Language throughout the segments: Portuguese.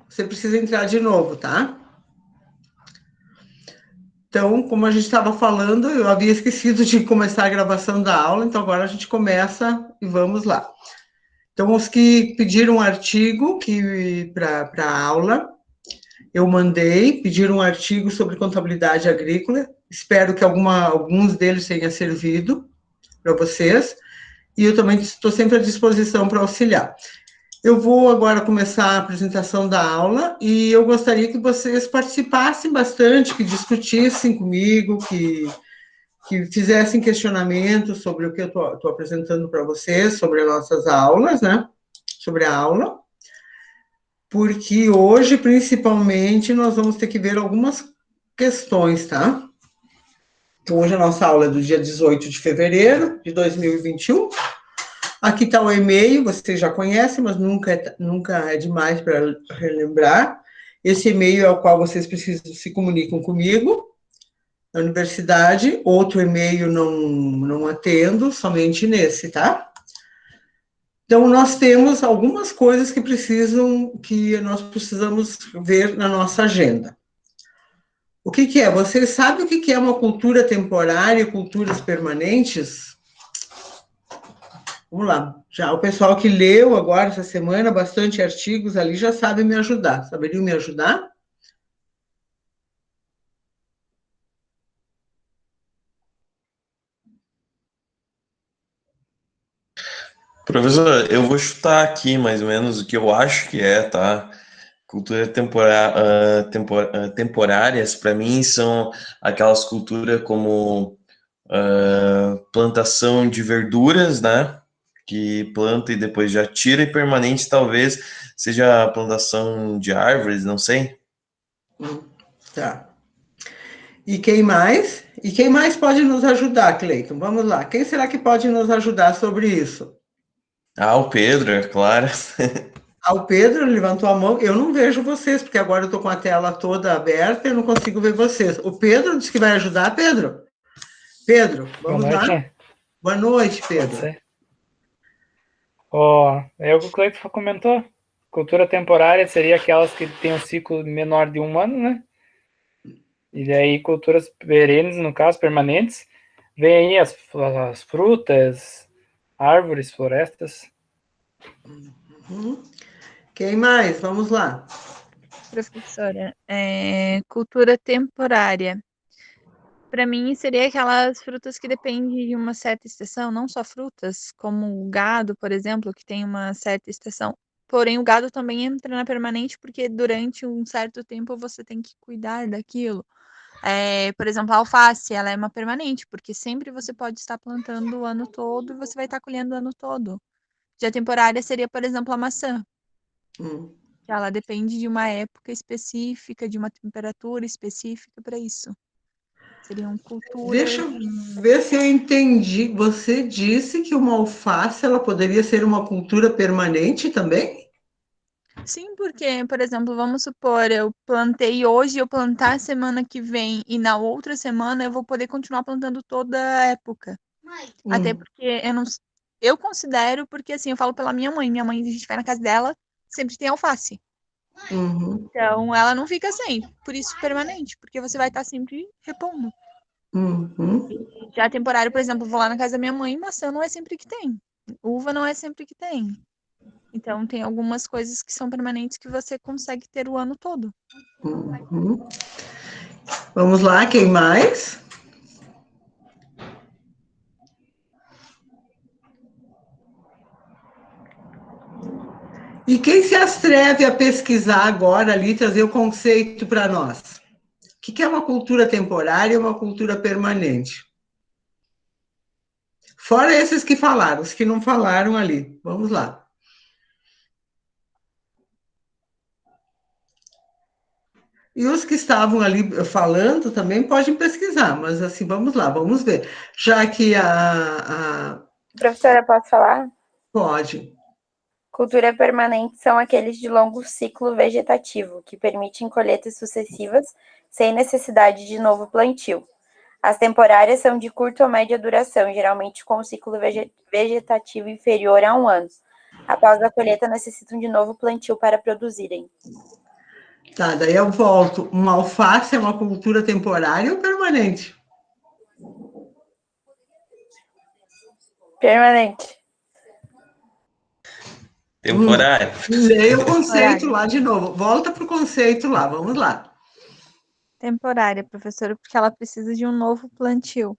você precisa entrar de novo, tá? Então, como a gente estava falando, eu havia esquecido de começar a gravação da aula, então agora a gente começa e vamos lá. Então, os que pediram um artigo para a aula, eu mandei, pediram um artigo sobre contabilidade agrícola, espero que alguns deles tenham servido para vocês, e eu também estou sempre à disposição para auxiliar. Eu vou agora começar a apresentação da aula e eu gostaria que vocês participassem bastante, que discutissem comigo, que fizessem questionamentos sobre o que eu estou apresentando para vocês, sobre as nossas aulas, né? Sobre a aula. Porque hoje, principalmente, nós vamos ter que ver algumas questões, tá? Então, hoje a nossa aula é do dia 18 de fevereiro de 2021. Aqui está o e-mail, vocês já conhecem, mas nunca é demais para relembrar. Esse e-mail é o qual vocês precisam se comunicam comigo, na universidade. Outro e-mail não atendo, somente nesse, tá? Então, nós temos algumas coisas que nós precisamos ver na nossa agenda. O que é? Vocês sabem o que é uma cultura temporária e culturas permanentes? Vamos lá. Já o pessoal que leu agora essa semana bastante artigos ali já sabe me ajudar. Saberiam me ajudar? Professor, eu vou chutar aqui mais ou menos o que eu acho que é, tá? Cultura temporárias, para mim, são aquelas culturas como plantação de verduras, né? Que planta e depois já tira, e permanente talvez seja a plantação de árvores, não sei. Tá. E quem mais? E quem mais pode nos ajudar, Cleiton? Vamos lá. Quem será que pode nos ajudar sobre isso? Ah, o Pedro, é claro. O Pedro levantou a mão. Eu não vejo vocês, porque agora eu estou com a tela toda aberta e eu não consigo ver vocês. O Pedro disse que vai ajudar, Pedro? Pedro, vamos Boa noite. lá? Boa noite, Pedro. Pode ser. É o que o Cleiton comentou. Cultura temporária seria aquelas que têm um ciclo menor de um ano, né? E daí culturas perenes, no caso, permanentes, vem aí as frutas, árvores, florestas. Quem mais? Vamos lá. Professora, cultura temporária. Para mim, seria aquelas frutas que dependem de uma certa estação, não só frutas, como o gado, por exemplo, que tem uma certa estação. Porém, o gado também entra na permanente, porque durante um certo tempo você tem que cuidar daquilo. Por exemplo, a alface, ela é uma permanente, porque sempre você pode estar plantando o ano todo e você vai estar colhendo o ano todo. Já temporária seria, por exemplo, a maçã. Que ela depende de uma época específica, de uma temperatura específica para isso. Seriam culturas. Deixa eu ver se eu entendi. Você disse que uma alface ela poderia ser uma cultura permanente também? Sim, porque, por exemplo, vamos supor, eu plantei hoje, eu plantar semana que vem e na outra semana eu vou poder continuar plantando toda a época. Até porque eu considero, porque assim, eu falo pela minha mãe, a gente vai na casa dela, sempre tem alface. Então, ela não fica sem, por isso permanente, porque você vai estar sempre repondo. Já temporário, por exemplo, vou lá na casa da minha mãe, maçã não é sempre que tem, uva não é sempre que tem. Então, tem algumas coisas que são permanentes que você consegue ter o ano todo. Vamos lá, quem mais? E quem se atreve a pesquisar agora ali, trazer o conceito para nós? O que é uma cultura temporária e uma cultura permanente? Fora esses que falaram, os que não falaram ali. Vamos lá. E os que estavam ali falando também podem pesquisar, mas assim, vamos lá, vamos ver. Já que Professora, posso falar? Pode. Cultura permanente são aqueles de longo ciclo vegetativo, que permitem colheitas sucessivas sem necessidade de novo plantio. As temporárias são de curta ou média duração, geralmente com um ciclo vegetativo inferior a 1 ano. Após a colheita, necessitam de novo plantio para produzirem. Tá, daí eu volto. Uma alface é uma cultura temporária ou permanente? Permanente. Temporário. Leia o conceito Temporária. lá de novo. Volta para o conceito lá, vamos lá. Temporária, professora, porque ela precisa de um novo plantio.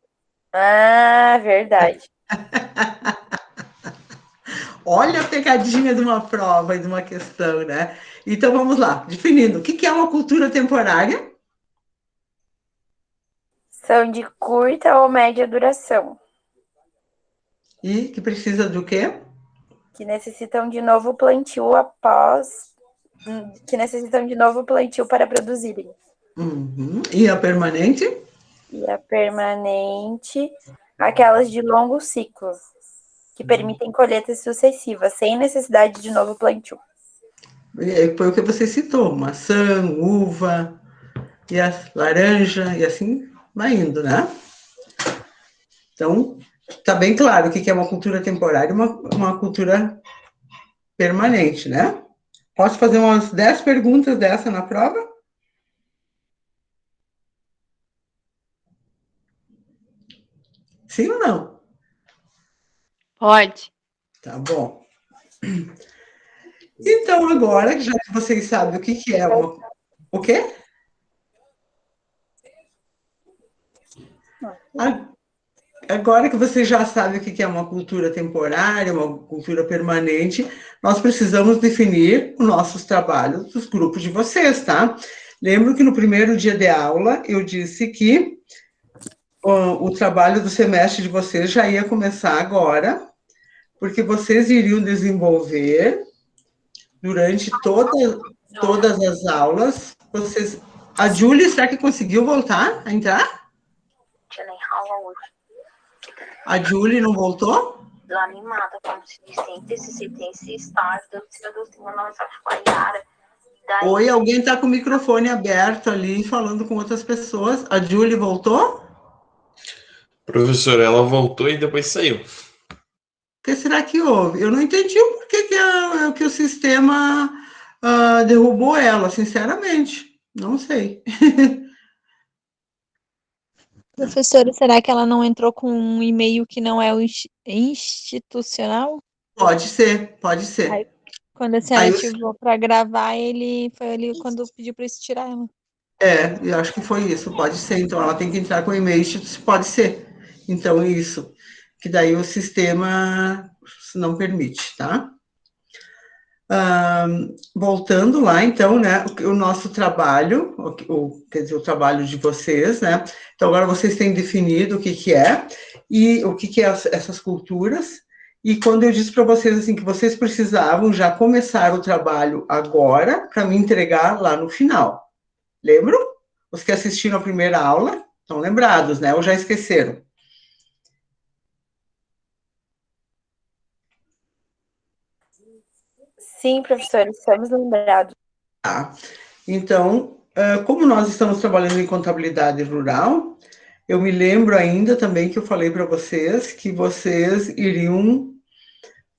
Ah, verdade. Olha a pegadinha de uma prova e de uma questão, né? Então vamos lá, definindo. O que é uma cultura temporária? São de curta ou média duração, E que precisa do quê? que necessitam de novo plantio após. Que necessitam de novo plantio para produzirem. Uhum. E a permanente? E a permanente, aquelas de longo ciclo, que permitem colheitas sucessivas, sem necessidade de novo plantio. Foi o que você citou, maçã, uva, e a laranja, e assim vai indo, né? Então, tá bem claro o que é uma cultura temporária e uma cultura permanente, né? Posso fazer umas 10 perguntas dessa na prova? Sim ou não? Pode. Tá bom. Então, agora, já que vocês sabem o que é uma... O quê? Agora que vocês já sabem o que é uma cultura temporária, uma cultura permanente, nós precisamos definir os nossos trabalhos dos grupos de vocês, tá? Lembro que no primeiro dia de aula eu disse que o trabalho do semestre de vocês já ia começar agora, porque vocês iriam desenvolver durante todas as aulas. A Julie, será que conseguiu voltar a entrar? A Julie não voltou? Animada, como se disse, estágio, Oi, alguém está com o microfone aberto ali, falando com outras pessoas. A Julie voltou? Professora, ela voltou e depois saiu. O que será que houve? Eu não entendi o porquê que o sistema derrubou ela, sinceramente. Não sei. Professora, será que ela não entrou com um e-mail que não é o institucional? Pode ser, pode ser. Aí, quando a senhora Aí, ativou para gravar, ele foi ali quando pediu para isso tirar ela. eu acho que foi isso, pode ser. Então, ela tem que entrar com o e-mail, pode ser. Então, isso. Que daí o sistema não permite, tá? Voltando lá, então, né, o nosso trabalho, quer dizer, o trabalho de vocês, né, então agora vocês têm definido o que é, e o que é essas culturas, e quando eu disse para vocês, assim, que vocês precisavam já começar o trabalho agora, para me entregar lá no final, lembram? Os que assistiram a primeira aula, estão lembrados, né, ou já esqueceram? Sim, professor, estamos lembrados. Tá. Então, como nós estamos trabalhando em contabilidade rural, eu me lembro ainda também que eu falei para vocês que vocês iriam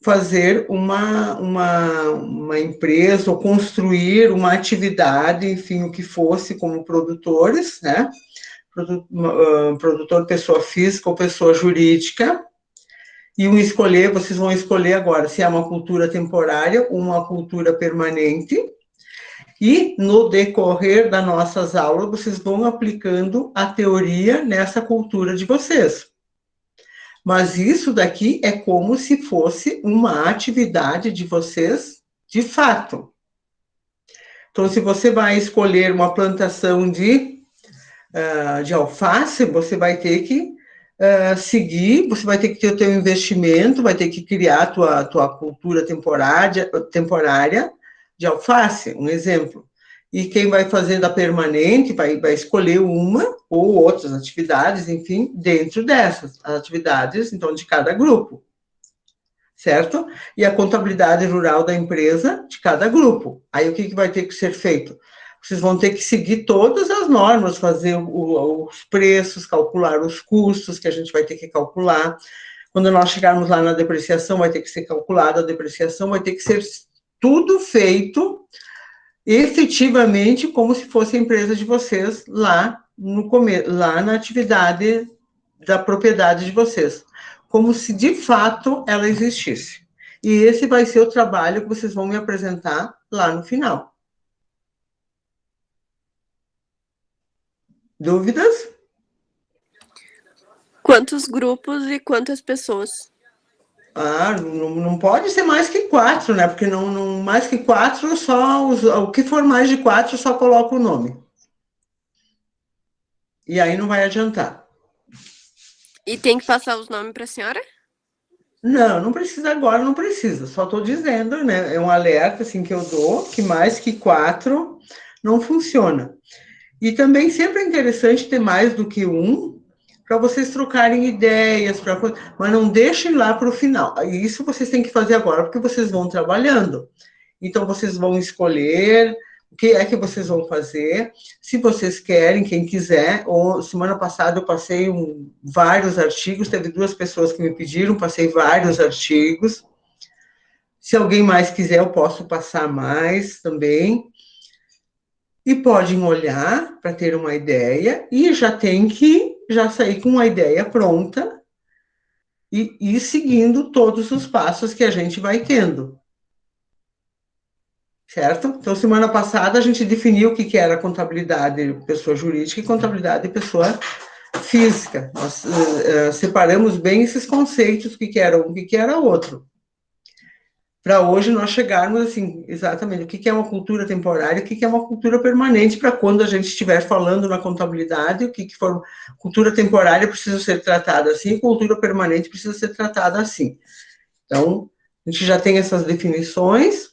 fazer uma empresa ou construir uma atividade, enfim, o que fosse, como produtores, né? Produtor pessoa física ou pessoa jurídica, e vocês vão escolher agora se é uma cultura temporária ou uma cultura permanente. E no decorrer das nossas aulas, vocês vão aplicando a teoria nessa cultura de vocês. Mas isso daqui é como se fosse uma atividade de vocês de fato. Então, se você vai escolher uma plantação de alface, você vai ter que seguir, você vai ter que ter o teu investimento, vai ter que criar a tua cultura temporária de alface, um exemplo. E quem vai fazer da permanente vai escolher uma ou outras atividades, enfim, dentro dessas atividades, então, de cada grupo, certo? E a contabilidade rural da empresa de cada grupo. Aí o que vai ter que ser feito? Vocês vão ter que seguir todas as normas, fazer os preços, calcular os custos que a gente vai ter que calcular. Quando nós chegarmos lá na depreciação, vai ter que ser calculada a depreciação, vai ter que ser tudo feito efetivamente como se fosse a empresa de vocês lá lá na atividade da propriedade de vocês, como se de fato ela existisse. E esse vai ser o trabalho que vocês vão me apresentar lá no final. Dúvidas? Quantos grupos e quantas pessoas? Não pode ser mais que 4, né? Porque não mais que 4, só o que for mais de 4, só coloca o nome. E aí não vai adiantar. E tem que passar os nomes para a senhora? Não precisa agora, não precisa. Só estou dizendo, né? É um alerta assim que eu dou, que mais que 4 não funciona. E também sempre é interessante ter mais do que um, para vocês trocarem ideias, mas não deixem lá para o final. Isso vocês têm que fazer agora, porque vocês vão trabalhando. Então, vocês vão escolher o que é que vocês vão fazer, se vocês querem, quem quiser. Semana passada eu passei vários artigos, teve 2 pessoas que me pediram, passei vários artigos. Se alguém mais quiser, eu posso passar mais também. E podem olhar para ter uma ideia, e já tem que sair com uma ideia pronta e ir seguindo todos os passos que a gente vai tendo. Certo? Então, semana passada, a gente definiu o que era contabilidade pessoa jurídica e contabilidade pessoa física. Nós separamos bem esses conceitos, o que era um, o que era outro. Para hoje nós chegarmos, assim, exatamente, o que é uma cultura temporária, o que é uma cultura permanente, para quando a gente estiver falando na contabilidade, o que for cultura temporária precisa ser tratada assim, cultura permanente precisa ser tratada assim. Então, a gente já tem essas definições.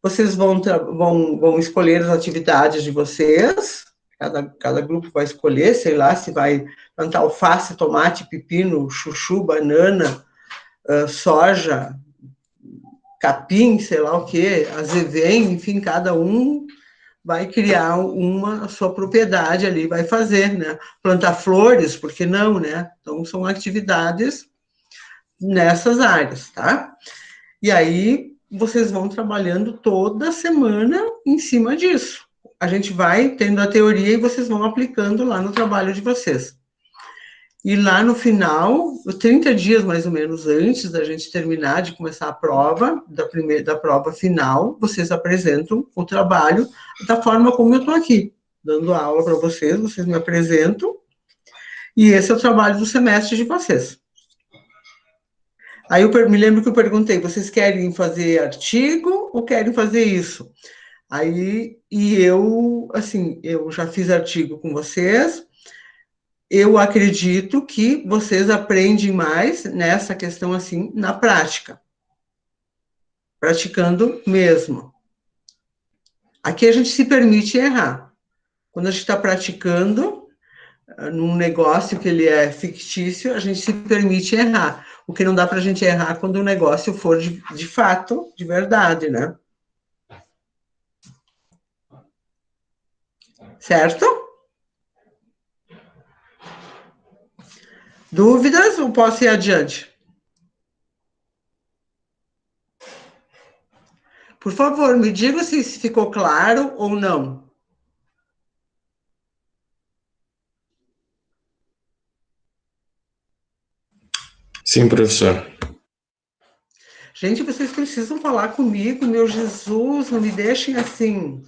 Vocês vão escolher as atividades de vocês, cada grupo vai escolher, sei lá, se vai plantar alface, tomate, pepino, chuchu, banana, soja, capim, sei lá o que, azevém, enfim, cada um vai criar a sua propriedade ali, vai fazer, né? Plantar flores, por que não, né? Então, são atividades nessas áreas, tá? E aí, vocês vão trabalhando toda semana em cima disso. A gente vai tendo a teoria e vocês vão aplicando lá no trabalho de vocês. E lá no final, 30 dias mais ou menos antes da gente terminar de começar a prova, da prova final, vocês apresentam o trabalho da forma como eu estou aqui, dando aula para vocês me apresentam, e esse é o trabalho do semestre de vocês. Aí eu me lembro que eu perguntei, vocês querem fazer artigo ou querem fazer isso? Aí, eu já fiz artigo com vocês. Eu acredito que vocês aprendem mais nessa questão, assim, na prática. Praticando mesmo. Aqui a gente se permite errar. Quando a gente está praticando num negócio que ele é fictício, a gente se permite errar. O que não dá para a gente errar quando o negócio for de fato, de verdade, né? Certo? Dúvidas ou posso ir adiante? Por favor, me diga se ficou claro ou não. Sim, professor. Gente, vocês precisam falar comigo, meu Jesus, não me deixem assim.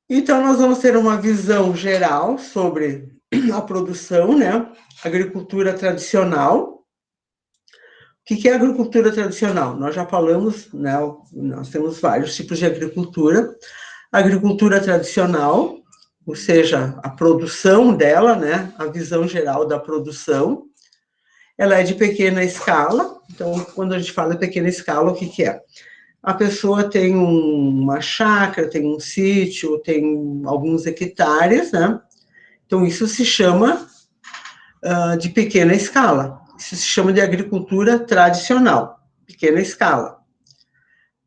Então, nós vamos ter uma visão geral sobre a produção, né? Agricultura tradicional. O que é agricultura tradicional? Nós já falamos, né? Nós temos vários tipos de agricultura. Agricultura tradicional, ou seja, a produção dela, né? A visão geral da produção. Ela é de pequena escala. Então, quando a gente fala de pequena escala, o que é? A pessoa tem uma chácara, tem um sítio, tem alguns hectares, né? Então, isso se chama de pequena escala. Isso se chama de agricultura tradicional, pequena escala.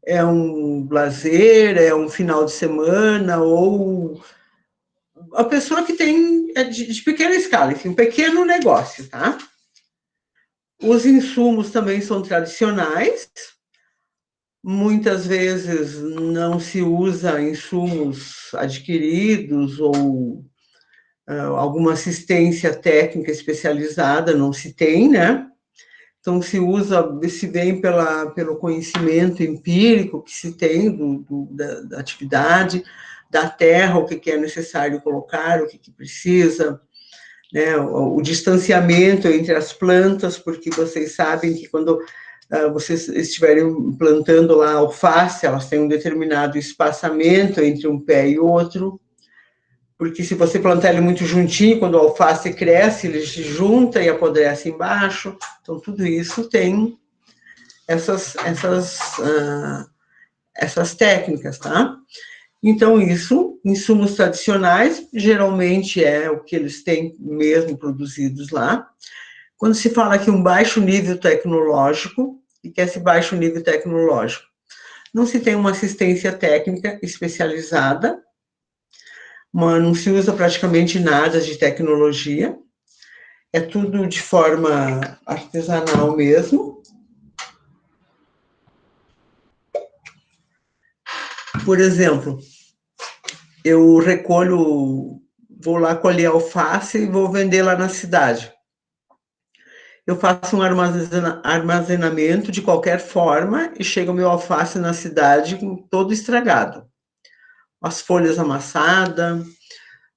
É um lazer, é um final de semana, ou a pessoa que tem de pequena escala, enfim, um pequeno negócio, tá? Os insumos também são tradicionais. Muitas vezes não se usa insumos adquiridos ou alguma assistência técnica especializada, não se tem, né? Então, se vem pelo conhecimento empírico que se tem da atividade, da terra, o que é necessário colocar, o que precisa, né? O distanciamento entre as plantas, porque vocês sabem que quando vocês estiverem plantando lá alface, elas têm um determinado espaçamento entre um pé e outro, porque se você plantar ele muito juntinho, quando o alface cresce, ele se junta e apodrece embaixo. Então, tudo isso tem essas técnicas, tá? Então, isso, insumos tradicionais, geralmente é o que eles têm mesmo produzidos lá. Quando se fala aqui um baixo nível tecnológico, o que é esse baixo nível tecnológico? Não se tem uma assistência técnica especializada, não se usa praticamente nada de tecnologia, é tudo de forma artesanal mesmo. Por exemplo, eu vou lá colher alface e vou vender lá na cidade. Eu faço um armazenamento de qualquer forma e chega o meu alface na cidade todo estragado. As folhas amassadas,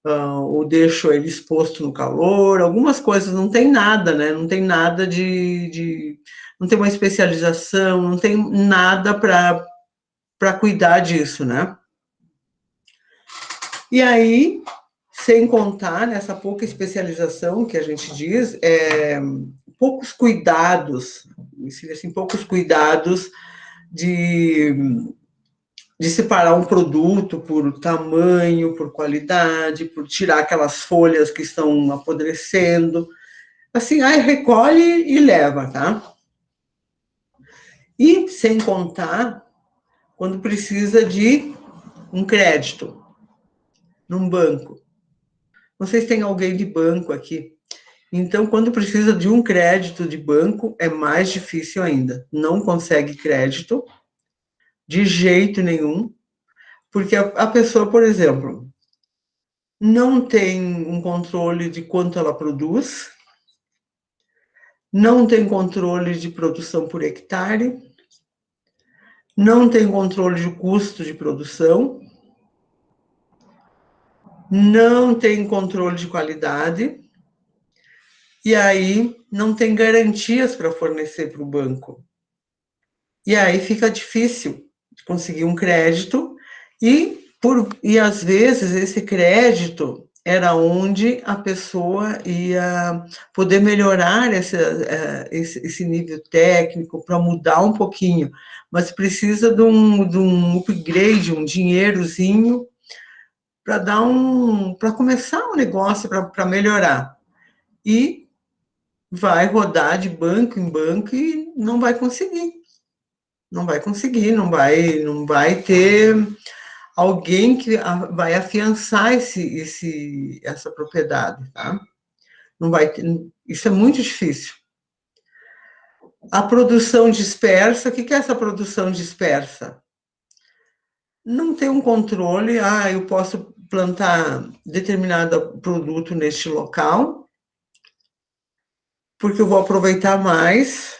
ou deixo ele exposto no calor, algumas coisas, não tem nada, né? Não tem nada não tem uma especialização, não tem nada para cuidar disso, né? E aí, sem contar nessa pouca especialização que a gente diz, poucos cuidados, assim, poucos cuidados de separar um produto por tamanho, por qualidade, por tirar aquelas folhas que estão apodrecendo. Assim, aí recolhe e leva, tá? E sem contar quando precisa de um crédito num banco. Vocês têm alguém de banco aqui? Então, quando precisa de um crédito de banco, é mais difícil ainda. Não consegue crédito de jeito nenhum, porque a pessoa, por exemplo, não tem um controle de quanto ela produz, não tem controle de produção por hectare, não tem controle de custo de produção, não tem controle de qualidade, e aí não tem garantias para fornecer para o banco. E aí fica difícil de conseguir um crédito, e às vezes esse crédito era onde a pessoa ia poder melhorar esse nível técnico para mudar um pouquinho, mas precisa de um upgrade, um dinheirozinho para começar o negócio, para melhorar. E vai rodar de banco em banco e não vai conseguir. Não vai conseguir, não vai ter alguém que vai afiançar essa propriedade, tá? Não vai ter, isso é muito difícil. A produção dispersa, o que é essa produção dispersa? Não tem um controle, eu posso plantar determinado produto neste local, porque eu vou aproveitar mais,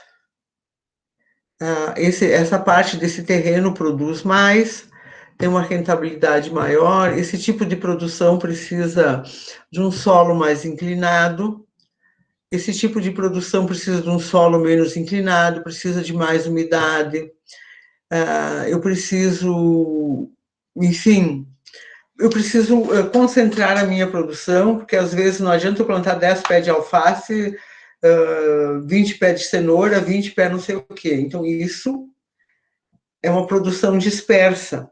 essa parte desse terreno produz mais, tem uma rentabilidade maior, esse tipo de produção precisa de um solo mais inclinado, esse tipo de produção precisa de um solo menos inclinado, precisa de mais umidade, eu preciso, enfim, eu preciso concentrar a minha produção, porque às vezes não adianta eu plantar 10 pés de alface, 20 pés de cenoura, 20 pés não sei o quê. Então, isso é uma produção dispersa.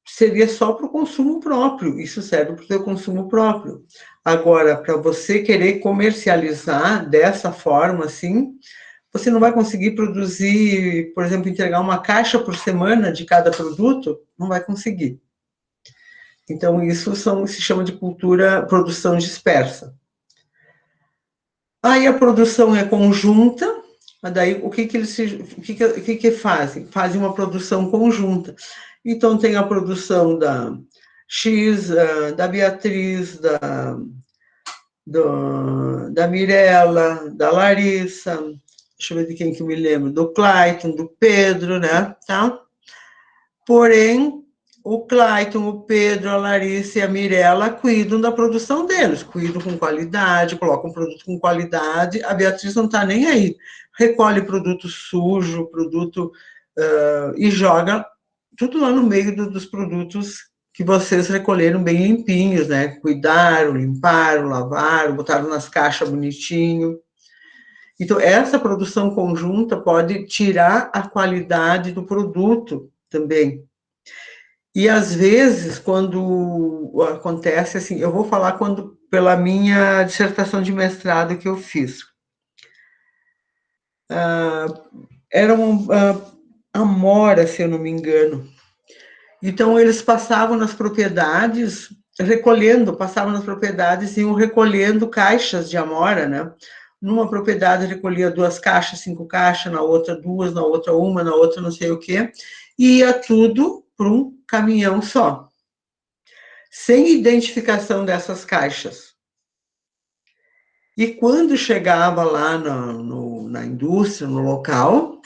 Seria só para o consumo próprio, isso serve para o seu consumo próprio. Agora, para você querer comercializar dessa forma, assim, você não vai conseguir produzir, por exemplo, entregar uma caixa por semana de cada produto, não vai conseguir. Então, isso se chama de produção dispersa. Aí a produção é conjunta, Mas daí, o que que fazem? Fazem uma produção conjunta. Então, tem a produção da X, da Beatriz, da Mirella, da Larissa, deixa eu ver de quem que eu me lembro, do Clayton, do Pedro, né? Tá? Porém, o Clayton, o Pedro, a Larissa e a Mirella cuidam da produção deles, cuidam com qualidade, colocam produto com qualidade. A Beatriz não está nem aí. Recolhe produto sujo, produto e joga tudo lá no meio dos produtos que vocês recolheram bem limpinhos, né? Cuidaram, limparam, lavaram, botaram nas caixas bonitinho. Então, essa produção conjunta pode tirar a qualidade do produto também. E, às vezes, quando acontece assim, eu vou falar pela minha dissertação de mestrado que eu fiz. Era amora, se eu não me engano. Então, eles passavam nas propriedades, passavam nas propriedades e iam recolhendo caixas de amora, né? Numa propriedade recolhia 2 caixas, 5 caixas, na outra 2, na outra 1, na outra não sei o quê, e ia tudo para um caminhão só, sem identificação dessas caixas. E quando chegava lá na indústria, no local,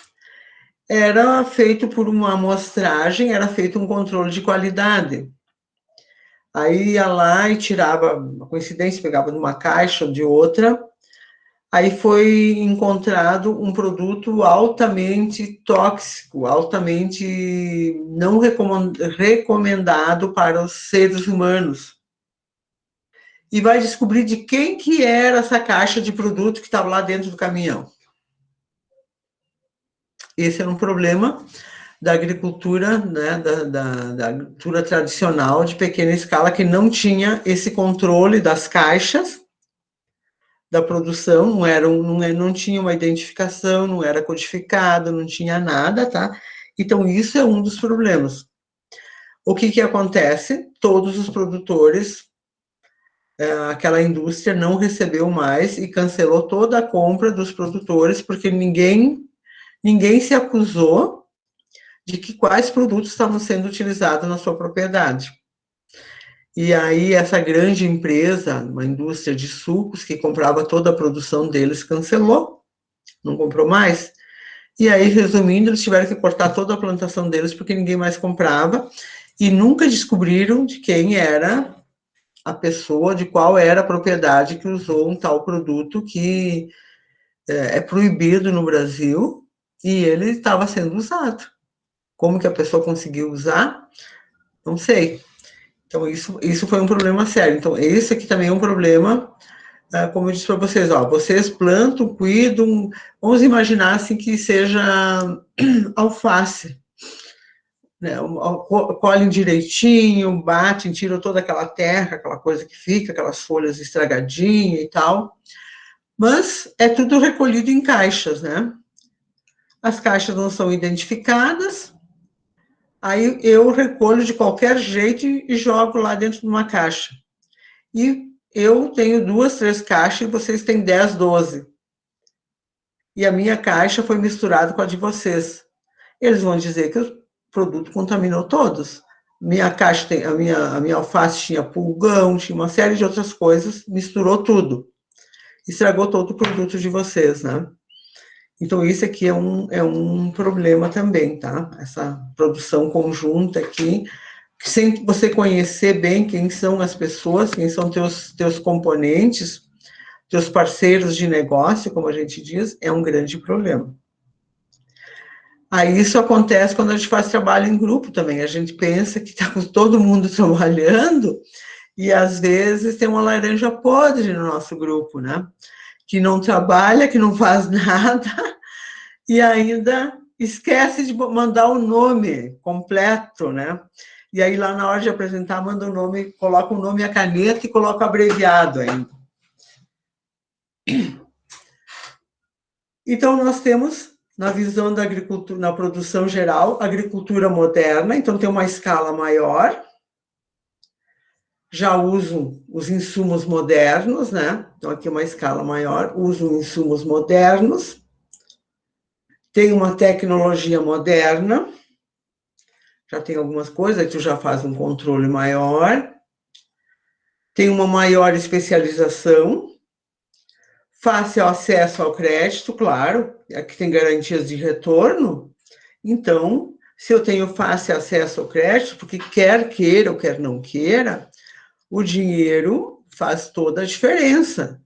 era feito por uma amostragem, era feito um controle de qualidade. Aí ia lá e tirava, uma coincidência, pegava de uma caixa ou de outra, aí foi encontrado um produto altamente tóxico, altamente não recomendado para os seres humanos. E vai descobrir de quem que era essa caixa de produto que estava lá dentro do caminhão. Esse era um problema da agricultura, né, da agricultura tradicional de pequena escala, que não tinha esse controle das caixas da produção, não tinha uma identificação, não era codificado, não tinha nada, tá? Então, isso é um dos problemas. O que acontece? Todos os produtores, aquela indústria não recebeu mais e cancelou toda a compra dos produtores, porque ninguém se acusou de quais produtos estavam sendo utilizados na sua propriedade. E aí, essa grande empresa, uma indústria de sucos, que comprava toda a produção deles, cancelou, não comprou mais. E aí, resumindo, eles tiveram que cortar toda a plantação deles, porque ninguém mais comprava, e nunca descobriram de quem era a pessoa, de qual era a propriedade que usou um tal produto que é proibido no Brasil, e ele estava sendo usado. Como que a pessoa conseguiu usar? Não sei. Então, isso foi um problema sério. Então, esse aqui também é um problema, como eu disse para vocês, vocês plantam, cuidam, vamos imaginar assim que seja alface, né? Colhem direitinho, batem, tiram toda aquela terra, aquela coisa que fica, aquelas folhas estragadinhas e tal, mas é tudo recolhido em caixas, né? As caixas não são identificadas, aí eu recolho de qualquer jeito e jogo lá dentro de uma caixa. E eu tenho 2, 3 caixas e vocês têm 10, 12. E a minha caixa foi misturada com a de vocês. Eles vão dizer que o produto contaminou todos. Minha caixa a minha alface tinha pulgão, tinha uma série de outras coisas, misturou tudo. Estragou todo o produto de vocês, né? Então, isso aqui é um problema também, tá? Essa produção conjunta aqui, sem você conhecer bem quem são as pessoas, quem são teus componentes, teus parceiros de negócio, como a gente diz, é um grande problema. Aí isso acontece quando a gente faz trabalho em grupo também. A gente pensa que está com todo mundo trabalhando e, às vezes, tem uma laranja podre no nosso grupo, né? Que não trabalha, que não faz nada e ainda esquece de mandar o nome completo, né? E aí, lá na hora de apresentar, manda o nome, coloca o nome e a caneta e coloca abreviado ainda. Então, nós temos, na visão da agricultura, na produção geral, agricultura moderna, então tem uma escala maior, já usam os insumos modernos, né? Então, aqui uma escala maior, usam insumos modernos, Tem uma tecnologia moderna, já tem algumas coisas, aí tu já faz um controle maior. Tem uma maior especialização, fácil acesso ao crédito, claro, aqui tem garantias de retorno. Então, se eu tenho fácil acesso ao crédito, porque quer queira ou quer não queira, o dinheiro faz toda a diferença.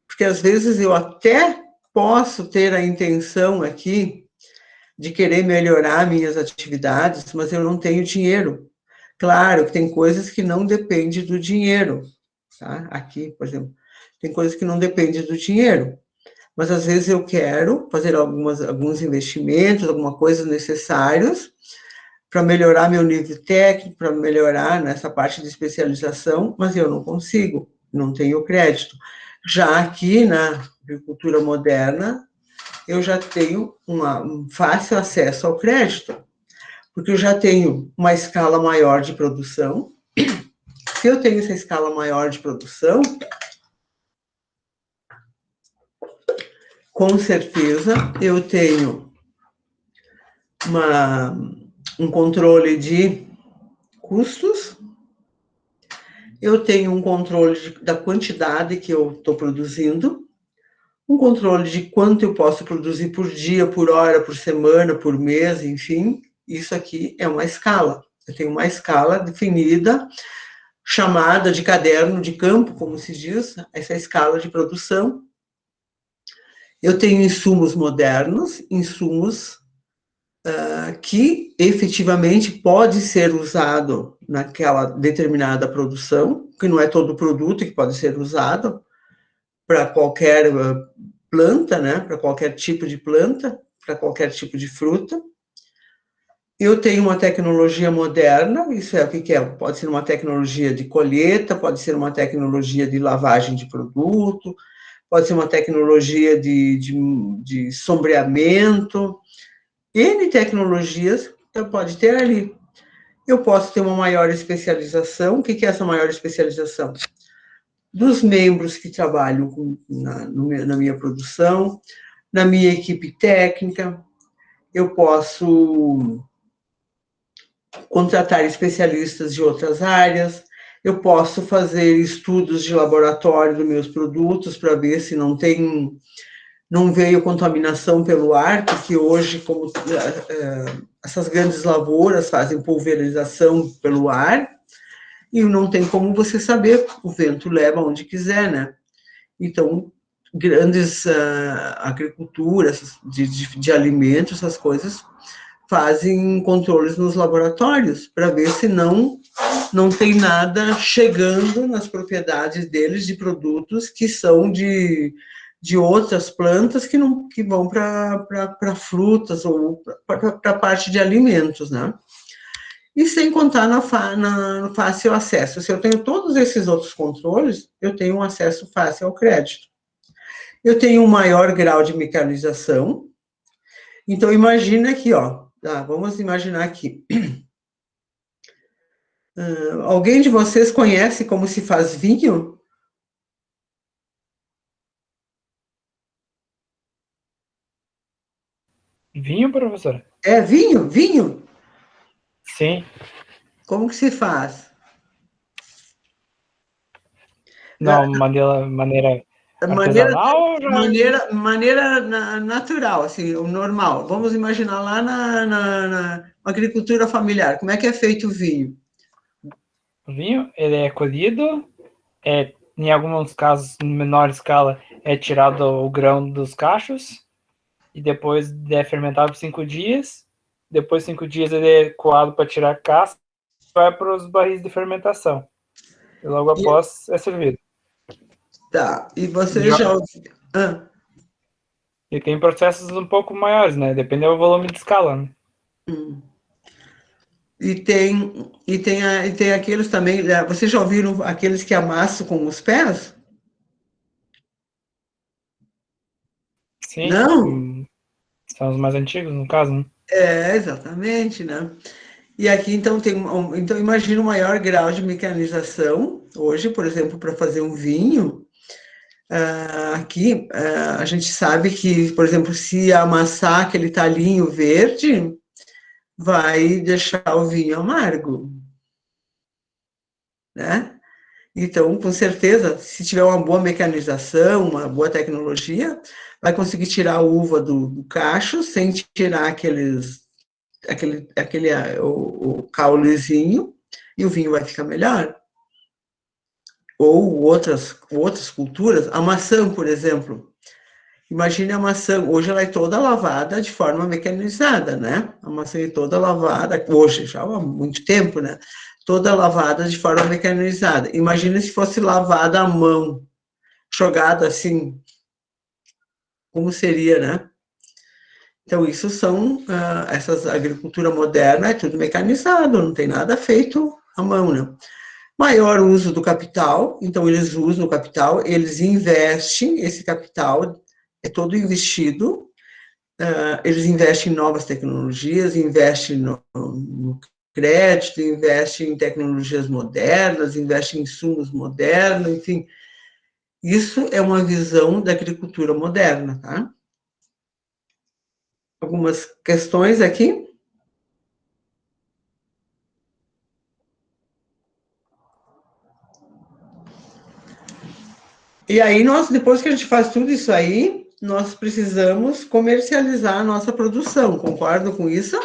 Porque às vezes eu até posso ter a intenção aqui de querer melhorar minhas atividades, mas eu não tenho dinheiro. Claro que tem coisas que não dependem do dinheiro, tá? Aqui, por exemplo, tem coisas que não dependem do dinheiro, mas às vezes eu quero fazer alguns investimentos, alguma coisa necessários para melhorar meu nível técnico, para melhorar nessa parte de especialização, mas eu não consigo, não tenho crédito. Já aqui na agricultura moderna, eu já tenho um fácil acesso ao crédito, porque eu já tenho uma escala maior de produção. Se eu tenho essa escala maior de produção, com certeza eu tenho um controle de custos, eu tenho um controle da quantidade que eu estou produzindo, um controle de quanto eu posso produzir por dia, por hora, por semana, por mês, enfim. Isso aqui é uma escala. Eu tenho uma escala definida, chamada de caderno de campo, como se diz, essa escala de produção. Eu tenho insumos modernos, insumos que efetivamente pode ser usado naquela determinada produção, que não é todo produto que pode ser usado para qualquer planta, né? Para qualquer tipo de planta, para qualquer tipo de fruta. Eu tenho uma tecnologia moderna, isso é o que é? Pode ser uma tecnologia de colheita, pode ser uma tecnologia de lavagem de produto, pode ser uma tecnologia de sombreamento, N tecnologias pode ter ali. Eu posso ter uma maior especialização. O que é essa maior especialização? Dos membros que trabalham na minha produção, na minha equipe técnica, eu posso contratar especialistas de outras áreas, eu posso fazer estudos de laboratório dos meus produtos para ver se não veio contaminação pelo ar, porque hoje, como essas grandes lavouras fazem pulverização pelo ar, e não tem como você saber, o vento leva onde quiser, né? Então, grandes agriculturas de alimentos, essas coisas, fazem controles nos laboratórios para ver se não tem nada chegando nas propriedades deles de produtos que são de outras plantas que vão para frutas ou para a parte de alimentos, né? E sem contar no fácil acesso. Se eu tenho todos esses outros controles, eu tenho um acesso fácil ao crédito. Eu tenho um maior grau de mecanização. Então, imagina aqui, ó. Vamos imaginar aqui. Alguém de vocês conhece como se faz vinho? Vinho, professora? É vinho? Vinho? Sim. Como que se faz? Não, maneira artesanal? Maneira natural, assim, o normal. Vamos imaginar lá na agricultura familiar. Como é que é feito o vinho? O vinho, ele é colhido, em alguns casos, em menor escala, é tirado o grão dos cachos e depois é fermentado por 5 dias. Depois de 5 dias ele é coado para tirar a casca e vai para os barris de fermentação. E logo após é servido. Tá, e você já... E tem processos um pouco maiores, né? Depende do volume de escala, né? E tem aqueles também... Vocês já ouviram aqueles que amassam com os pés? Sim. Não? São os mais antigos, no caso, né? Exatamente, né? E aqui, então, então, imagina o maior grau de mecanização. Hoje, por exemplo, para fazer um vinho, Aqui, a gente sabe que, por exemplo, se amassar aquele talinho verde, vai deixar o vinho amargo, né? Então, com certeza, se tiver uma boa mecanização, uma boa tecnologia, vai conseguir tirar a uva do cacho sem tirar o caulezinho, e o vinho vai ficar melhor. Ou outras culturas, a maçã, por exemplo. Imagine a maçã, hoje ela é toda lavada de forma mecanizada, né? A maçã é toda lavada, hoje, já há muito tempo, né? Toda lavada de forma mecanizada. Imagine se fosse lavada à mão, jogada assim, como seria, né? Então, isso são, essas agricultura moderna, é tudo mecanizado, não tem nada feito à mão, né? Maior uso do capital, então eles usam o capital, eles investem esse capital, é todo investido, eles investem em novas tecnologias, investem no crédito, investem em tecnologias modernas, investem em insumos modernos, enfim. Isso é uma visão da agricultura moderna, tá? Algumas questões aqui? E aí, depois que a gente faz tudo isso aí, nós precisamos comercializar a nossa produção. Concordam com isso?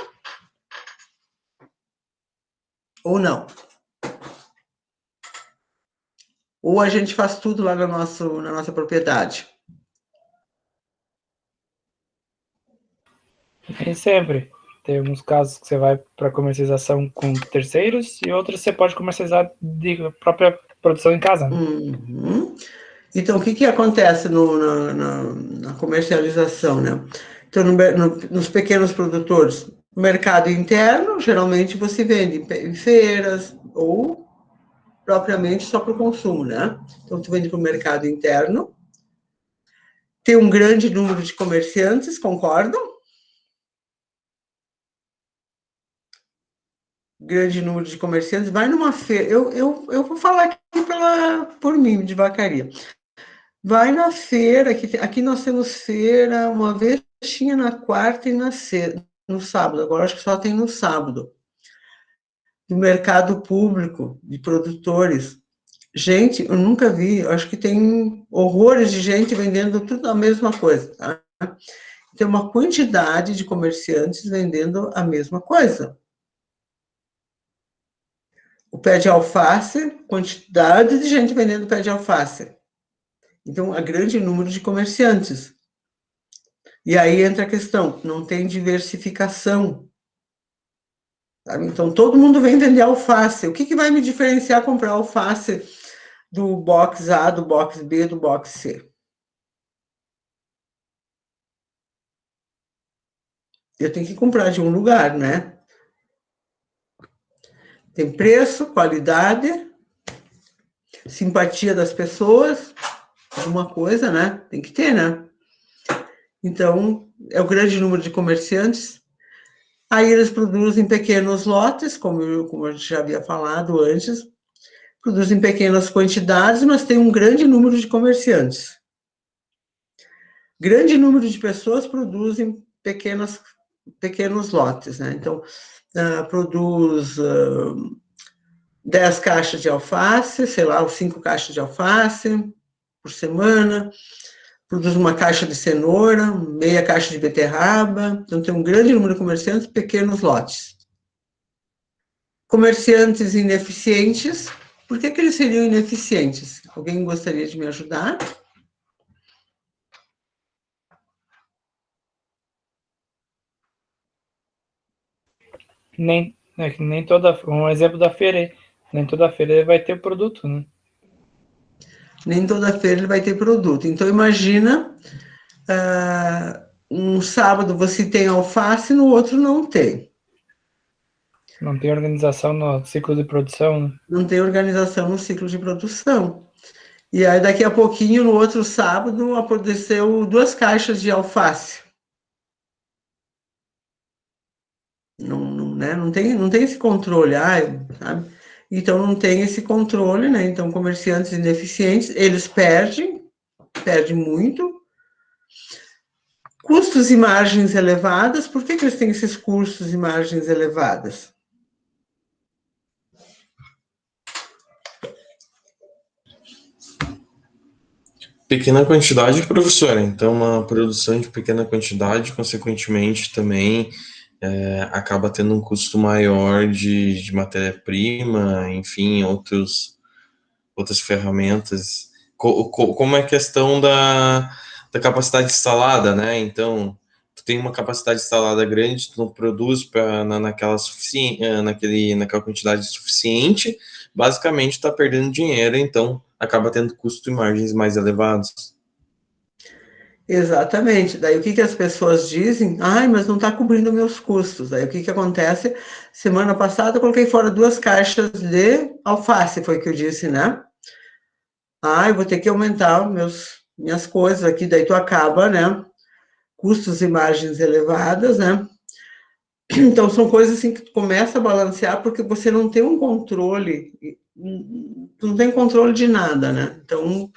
Ou não? Ou a gente faz tudo lá na nossa propriedade? Nem sempre. Tem alguns casos que você vai para comercialização com terceiros e outros você pode comercializar de própria produção em casa. Né? Uhum. Então, o que acontece na comercialização, né? Então, nos pequenos produtores, no mercado interno, geralmente você vende em feiras ou propriamente só para o consumo, né? Então, tu vende para o mercado interno. Tem um grande número de comerciantes, concordam? Grande número de comerciantes. Vai numa feira. Eu vou falar aqui por mim, de vacaria. Vai na feira, aqui nós temos feira, uma vez tinha na quarta e no sábado, agora acho que só tem no sábado. Do mercado público, de produtores. Gente, eu nunca vi, eu acho que tem horrores de gente vendendo tudo a mesma coisa, tá? Tem uma quantidade de comerciantes vendendo a mesma coisa. O pé de alface, quantidade de gente vendendo pé de alface. Então, há grande número de comerciantes. E aí entra a questão, não tem diversificação. Sabe? Então, todo mundo vem vender alface. O que vai me diferenciar comprar alface do box A, do box B, do box C? Eu tenho que comprar de um lugar, né? Tem preço, qualidade, simpatia das pessoas, alguma coisa, né? Tem que ter, né? Então, é o grande número de comerciantes. Aí eles produzem pequenos lotes, como a gente já havia falado antes, produzem pequenas quantidades, mas tem um grande número de comerciantes. Grande número de pessoas produzem pequenos lotes, né? Então, produz 10 caixas de alface, sei lá, 5 caixas de alface por semana, produz uma caixa de cenoura, meia caixa de beterraba, então tem um grande número de comerciantes, pequenos lotes. Comerciantes ineficientes, por que eles seriam ineficientes? Alguém gostaria de me ajudar? Nem toda, um exemplo da feira, nem toda feira vai ter produto, né? Nem toda feira ele vai ter produto. Então, imagina, um sábado você tem alface, no outro não tem. Não tem organização no ciclo de produção, né? Não tem organização no ciclo de produção. E aí, daqui a pouquinho, no outro sábado, aconteceu 2 caixas de alface. Né? Não tem esse controle, sabe? Então, não tem esse controle, né? Então, comerciantes ineficientes, eles perdem perde muito. Custos e margens elevadas, por que eles têm esses custos e margens elevadas? Pequena quantidade, professora. Então, uma produção de pequena quantidade, consequentemente, também acaba tendo um custo maior de matéria-prima, enfim, outras ferramentas. Como é a questão da capacidade instalada, né? Então, tu tem uma capacidade instalada grande, tu não produz naquela quantidade suficiente, basicamente está perdendo dinheiro, então acaba tendo custo e margens mais elevados. Exatamente. Daí o que as pessoas dizem? Ai, mas não está cobrindo meus custos. Daí o que acontece? Semana passada eu coloquei fora 2 caixas de alface, foi o que eu disse, né? Ai, vou ter que aumentar minhas coisas aqui, daí tu acaba, né? Custos e margens elevadas, né? Então são coisas assim que tu começa a balancear porque você não tem um controle, tu não tem controle de nada, né? Então,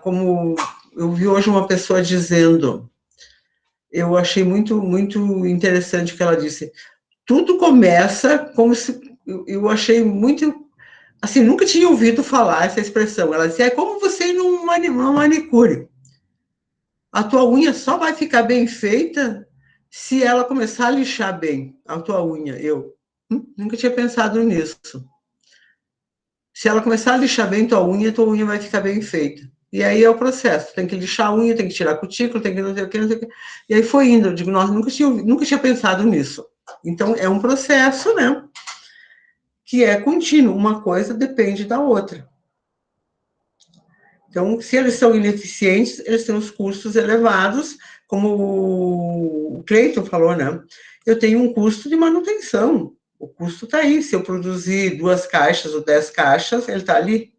como eu vi hoje uma pessoa dizendo, eu achei muito, muito interessante o que ela disse. Tudo começa como se, eu achei muito, assim, nunca tinha ouvido falar essa expressão. Ela disse, é como você ir numa manicure. A tua unha só vai ficar bem feita se ela começar a lixar bem a tua unha. Eu nunca tinha pensado nisso. Se ela começar a lixar bem tua unha vai ficar bem feita. E aí é o processo. Tem que lixar a unha, tem que tirar a cutícula, tem que não sei o que, não sei o que. E aí foi indo. Eu digo, nossa, nunca tinha pensado nisso. Então é um processo, né? Que é contínuo. Uma coisa depende da outra. Então, se eles são ineficientes, eles têm os custos elevados, como o Cleiton falou, né? Eu tenho um custo de manutenção. O custo está aí. Se eu produzir 2 caixas ou 10 caixas, ele está ali.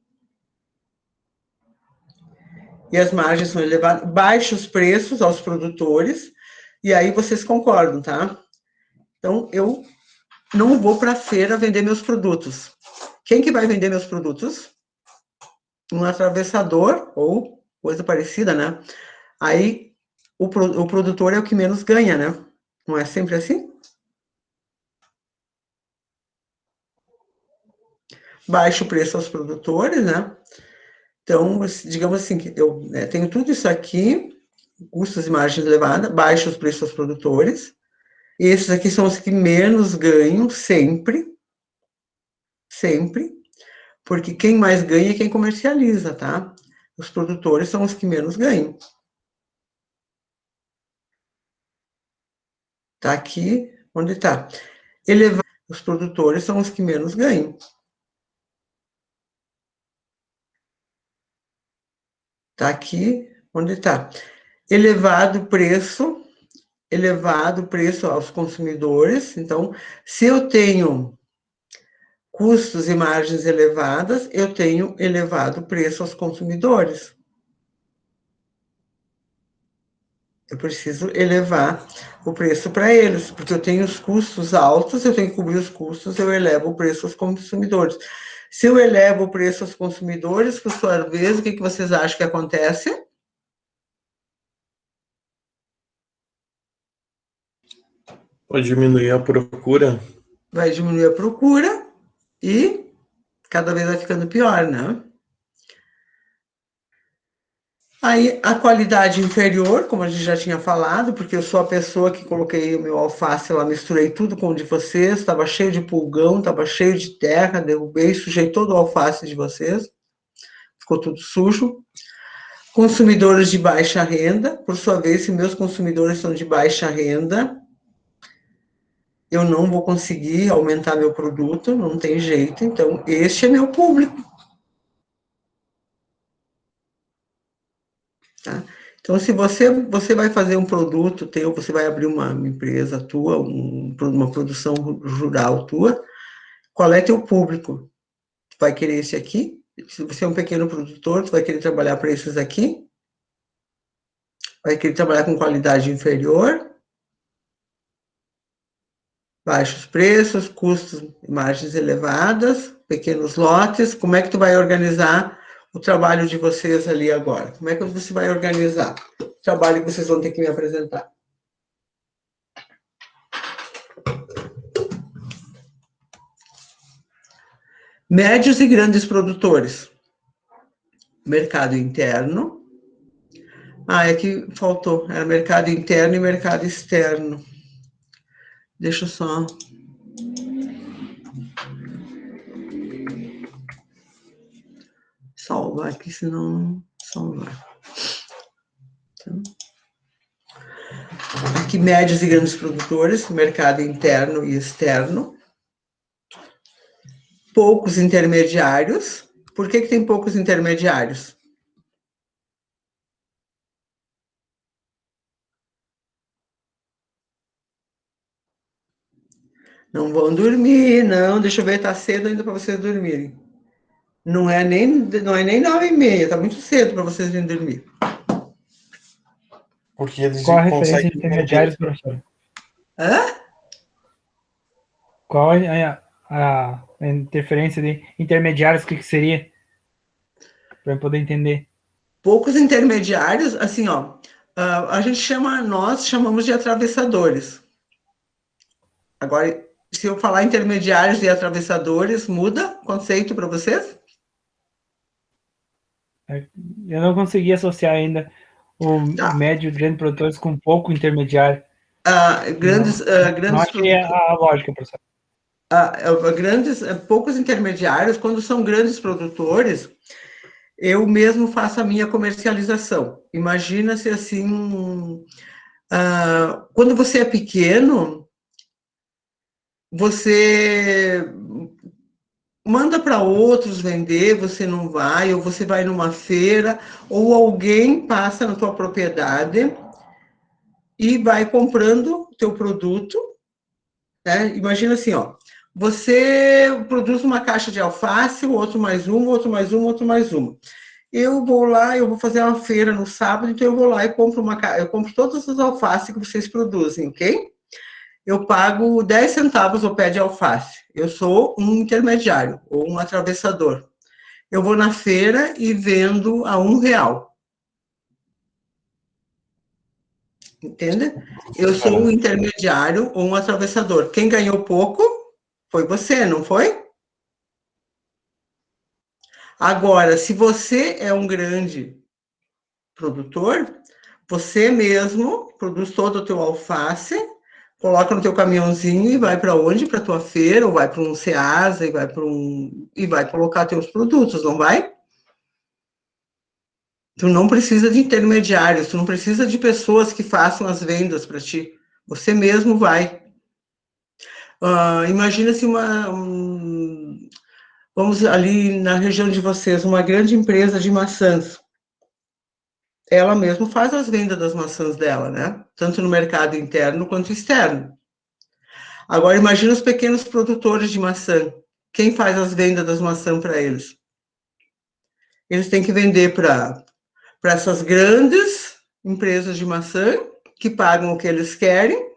E as margens são elevadas, baixos preços aos produtores, e aí vocês concordam, tá? Então, eu não vou para a feira vender meus produtos. Quem que vai vender meus produtos? Um atravessador ou coisa parecida, né? Aí o produtor é o que menos ganha, né? Não é sempre assim? Baixo preço aos produtores, né? Então, digamos assim, que eu tenho tudo isso aqui, custos e margens elevadas, baixos preços aos produtores. Esses aqui são os que menos ganham sempre, sempre, porque quem mais ganha é quem comercializa, tá? Os produtores são os que menos ganham. Tá aqui, onde tá? Os produtores são os que menos ganham. Tá aqui, onde tá? Elevado preço aos consumidores. Então, se eu tenho custos e margens elevadas, eu tenho elevado preço aos consumidores. Eu preciso elevar o preço para eles, porque eu tenho os custos altos, eu tenho que cobrir os custos, eu elevo o preço aos consumidores. Se eu elevo o preço aos consumidores, por sua vez, o que vocês acham que acontece? Pode diminuir a procura. Vai diminuir a procura e cada vez vai ficando pior, né? Aí, a qualidade inferior, como a gente já tinha falado, porque eu sou a pessoa que coloquei o meu alface lá, misturei tudo com o de vocês, estava cheio de pulgão, estava cheio de terra, derrubei, sujei todo o alface de vocês, ficou tudo sujo. Consumidores de baixa renda, por sua vez, se meus consumidores são de baixa renda, eu não vou conseguir aumentar meu produto, não tem jeito, então este é meu público. Tá? Então, se você vai fazer um produto teu, você vai abrir uma empresa tua, uma produção rural tua, qual é teu público? Tu vai querer esse aqui? Se você é um pequeno produtor, tu vai querer trabalhar para esses aqui? Vai querer trabalhar com qualidade inferior? Baixos preços, custos, margens elevadas, pequenos lotes, como é que tu vai organizar o trabalho de vocês ali agora? Como é que você vai organizar o trabalho que vocês vão ter que me apresentar? Médios e grandes produtores. Mercado interno. É que faltou. Era mercado interno e mercado externo. Deixa eu só... salvar aqui, senão não salvar. Então, aqui, médios e grandes produtores, mercado interno e externo. Poucos intermediários. Por que tem poucos intermediários? Não vão dormir, não. Deixa eu ver, tá cedo ainda para vocês dormirem. Não é nem 9h30, tá muito cedo para vocês irem dormir. Porque eles Qual a referência de conseguem intermediários, professor? Qual a interferência de intermediários, o que seria? Para eu poder entender. Poucos intermediários, assim, ó, nós chamamos de atravessadores. Agora, se eu falar intermediários e atravessadores, muda o conceito para vocês? Eu não consegui associar ainda o médio e grande produtores com pouco intermediário. Não achei a lógica, professor. Poucos intermediários, quando são grandes produtores, eu mesmo faço a minha comercialização. Imagina-se assim, quando você é pequeno, você manda para outros vender, você não vai, ou você vai numa feira, ou alguém passa na tua propriedade e vai comprando o teu produto, né? Imagina assim, ó, você produz uma caixa de alface, o outro mais uma, outro mais uma, outro mais uma. Eu vou lá, eu vou fazer uma feira no sábado, então eu vou lá e compro todas as alfaces que vocês produzem, ok? Eu pago 10 centavos o pé de alface. Eu sou um intermediário, ou um atravessador. Eu vou na feira e vendo a R$1. Entende? Eu sou um intermediário ou um atravessador. Quem ganhou pouco foi você, não foi? Agora, se você é um grande produtor, você mesmo produz todo o teu alface, coloca no teu caminhãozinho e vai para onde? Para tua feira, ou vai para um Ceasa e vai colocar teus produtos, não vai? Tu não precisa de intermediários, tu não precisa de pessoas que façam as vendas para ti. Você mesmo vai. Imagina-se vamos ali na região de vocês, uma grande empresa de maçãs. Ela mesma faz as vendas das maçãs dela, né? Tanto no mercado interno quanto externo. Agora, imagina os pequenos produtores de maçã. Quem faz as vendas das maçãs para eles? Eles têm que vender para essas grandes empresas de maçã, que pagam o que eles querem,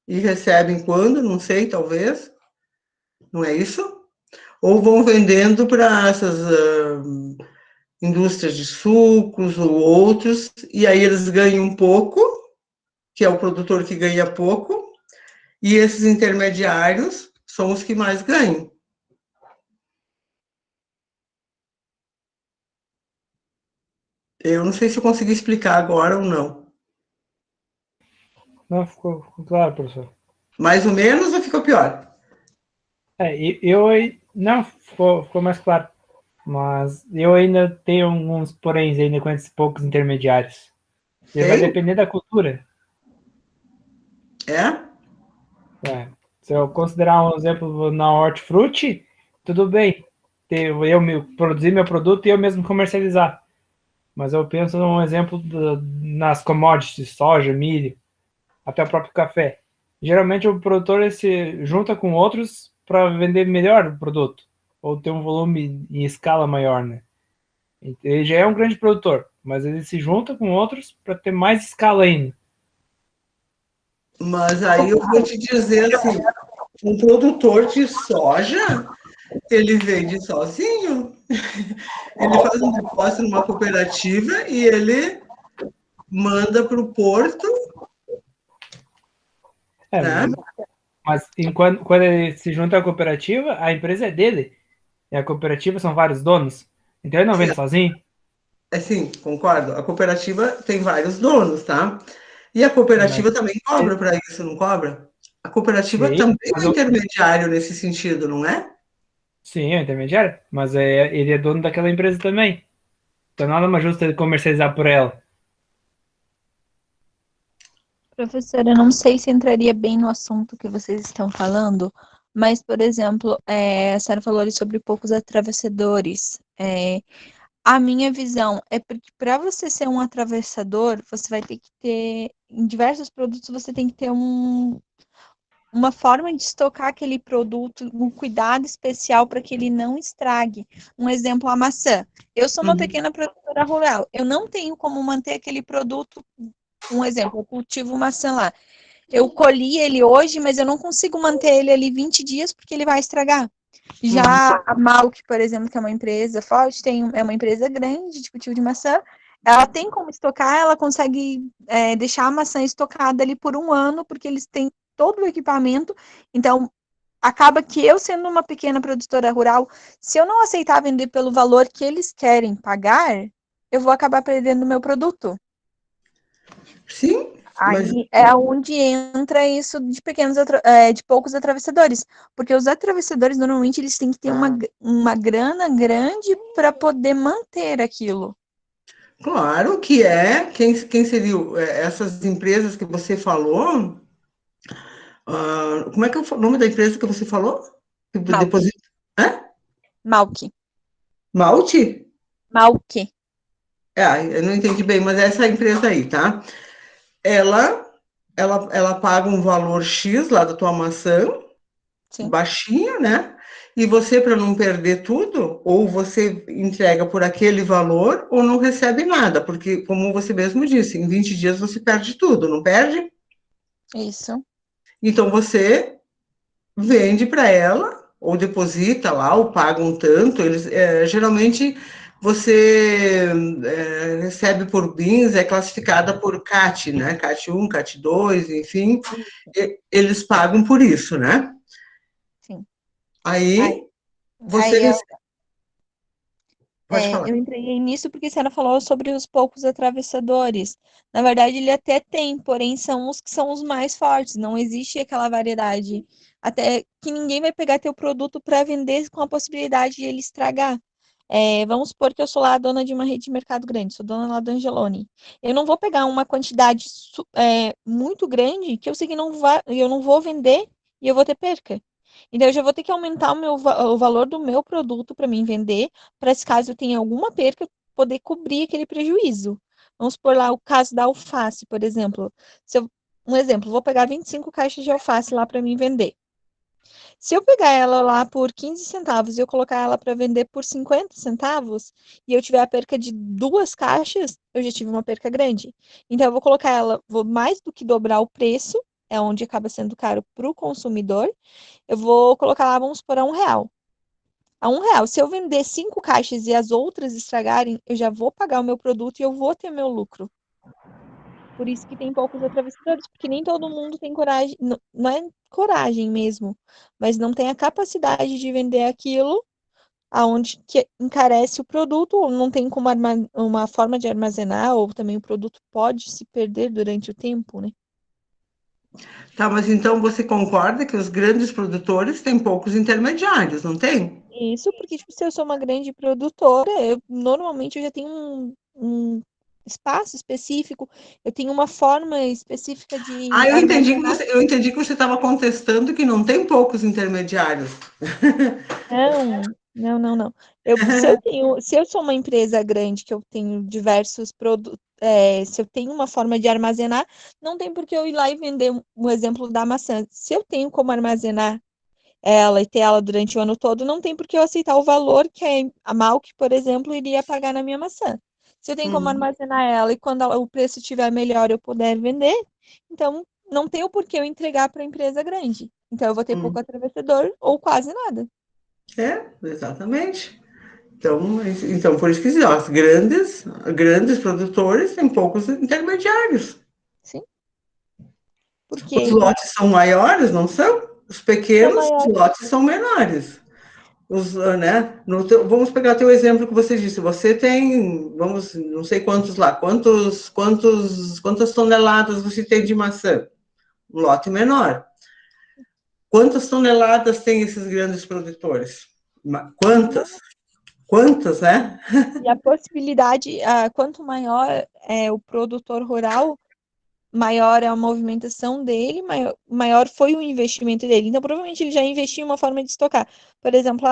e recebem quando, não sei, talvez. Não é isso? Ou vão vendendo para essas indústrias de sucos ou outros, e aí eles ganham um pouco, que é o produtor que ganha pouco, e esses intermediários são os que mais ganham. Eu não sei se eu consegui explicar agora ou não. Não, ficou claro, professor. Mais ou menos ou ficou pior? Não, ficou mais claro. Mas eu ainda tenho alguns poréns ainda com esses poucos intermediários. E vai depender da cultura. Se eu considerar um exemplo na hortifruti, tudo bem. Eu produzir meu produto e eu mesmo comercializar. Mas eu penso num exemplo nas commodities, soja, milho, até o próprio café. Geralmente o produtor se junta com outros para vender melhor o produto, ou ter um volume em escala maior, né? Ele já é um grande produtor, mas ele se junta com outros para ter mais escala ainda. Mas aí eu vou te dizer assim, um produtor de soja, ele vende sozinho. Ele faz um depósito numa cooperativa e ele manda para o porto, né? Mas quando ele se junta à cooperativa, a empresa é dele. E a cooperativa são vários donos. Então ele não vende sozinho. Sim, concordo. A cooperativa tem vários donos, tá? E a cooperativa também cobra para isso, não cobra? A cooperativa Sim, também é um intermediário nesse sentido, não é? Sim, é um intermediário. Mas ele é dono daquela empresa também. Então nada mais justo ele comercializar por ela. Professora, eu não sei se entraria bem no assunto que vocês estão falando, mas, por exemplo, a senhora falou ali sobre poucos atravessadores. A minha visão é porque para você ser um atravessador, você vai ter que ter, em diversos produtos, você tem que ter uma forma de estocar aquele produto, um cuidado especial para que ele não estrague. Um exemplo, a maçã. Eu sou uma pequena produtora rural, eu não tenho como manter aquele produto. Um exemplo, eu cultivo maçã lá. Eu colhi ele hoje, mas eu não consigo manter ele ali 20 dias porque ele vai estragar. Já a Malk, por exemplo, que é uma empresa forte, é uma empresa grande de cultivo de maçã, ela tem como estocar, ela consegue deixar a maçã estocada ali por um ano, porque eles têm todo o equipamento. Então, acaba que eu, sendo uma pequena produtora rural, se eu não aceitar vender pelo valor que eles querem pagar, eu vou acabar perdendo o meu produto. Sim, mas Aí é onde entra isso de de poucos atravessadores, porque os atravessadores normalmente eles têm que ter uma grana grande para poder manter aquilo. claro que é. Quem seria essas empresas que você falou? Como é que é o nome da empresa que você falou? Que Malk. deposita. Hã? Malk. Malte? Malk. Eu não entendi bem, mas é essa empresa aí, tá? Ela, ela paga um valor X lá da tua maçã, Sim. baixinho, né? E você, para não perder tudo, ou você entrega por aquele valor, ou não recebe nada, porque, como você mesmo disse, em 20 dias você perde tudo, não perde? Isso. Então você vende para ela, ou deposita lá, ou paga um tanto. Eles geralmente você recebe por bins, é classificada por CAT, né? CAT 1, CAT 2, enfim, eles pagam por isso, né? Sim. Aí você Aí recebe. Pode falar. eu entrei nisso porque a senhora falou sobre os poucos atravessadores. Na verdade, ele até tem, porém são os que são os mais fortes. Não existe aquela variedade. Até que ninguém vai pegar teu produto para vender com a possibilidade de ele estragar. Vamos supor que eu sou lá a dona de uma rede de mercado grande, sou dona lá do Angeloni. Eu não vou pegar uma quantidade muito grande que eu sei que eu não vou vender e eu vou ter perca. Então, eu já vou ter que aumentar o valor do meu produto para mim vender, para se caso eu tenha alguma perca, poder cobrir aquele prejuízo. Vamos por lá o caso da alface, por exemplo. Um exemplo, vou pegar 25 caixas de alface lá para mim vender. Se eu pegar ela lá por 15 centavos e eu colocar ela para vender por 50 centavos, e eu tiver a perca de 2 caixas, eu já tive uma perca grande. Então, eu vou colocar ela, vou mais do que dobrar o preço, é onde acaba sendo caro para o consumidor. Eu vou colocar lá, vamos por a R$ 1. A R$ 1. Se eu vender 5 caixas e as outras estragarem, eu já vou pagar o meu produto e eu vou ter meu lucro. Por isso que tem poucos atravessadores, porque nem todo mundo tem coragem, não é coragem mesmo, mas não tem a capacidade de vender aquilo aonde que encarece o produto, ou não tem como uma forma de armazenar, ou também o produto pode se perder durante o tempo, né? Tá, mas então você concorda que os grandes produtores têm poucos intermediários, não tem? Isso porque, tipo, se eu sou uma grande produtora, normalmente eu já tenho um espaço específico, eu tenho uma forma específica de armazenar. Eu entendi que você estava contestando que não tem poucos intermediários. Não, não, não, não. Se eu sou uma empresa grande que eu tenho diversos produtos, se eu tenho uma forma de armazenar, não tem por que eu ir lá e vender um exemplo da maçã. Se eu tenho como armazenar ela e ter ela durante o ano todo, não tem por que eu aceitar o valor que a Malk, por exemplo, iria pagar na minha maçã. Se eu tenho como armazenar ela e quando o preço estiver melhor eu puder vender, então não tem o porquê eu entregar para a empresa grande. Então eu vou ter pouco atravessador ou quase nada. Exatamente. Então, por isso que ó, os grandes produtores têm poucos intermediários. Sim. Os Porque lotes são maiores, não são? Os são pequenos, os maiores. lotes são menores. Né? Vamos pegar teu exemplo que você disse. Você tem, não sei quantos lá, quantas toneladas você tem de maçã? Um lote menor. Quantas toneladas tem esses grandes produtores? Quantas? Quantas, né? E a possibilidade, quanto maior é o produtor rural, maior é a movimentação dele, maior foi o investimento dele. Então, provavelmente ele já investiu em uma forma de estocar. Por exemplo,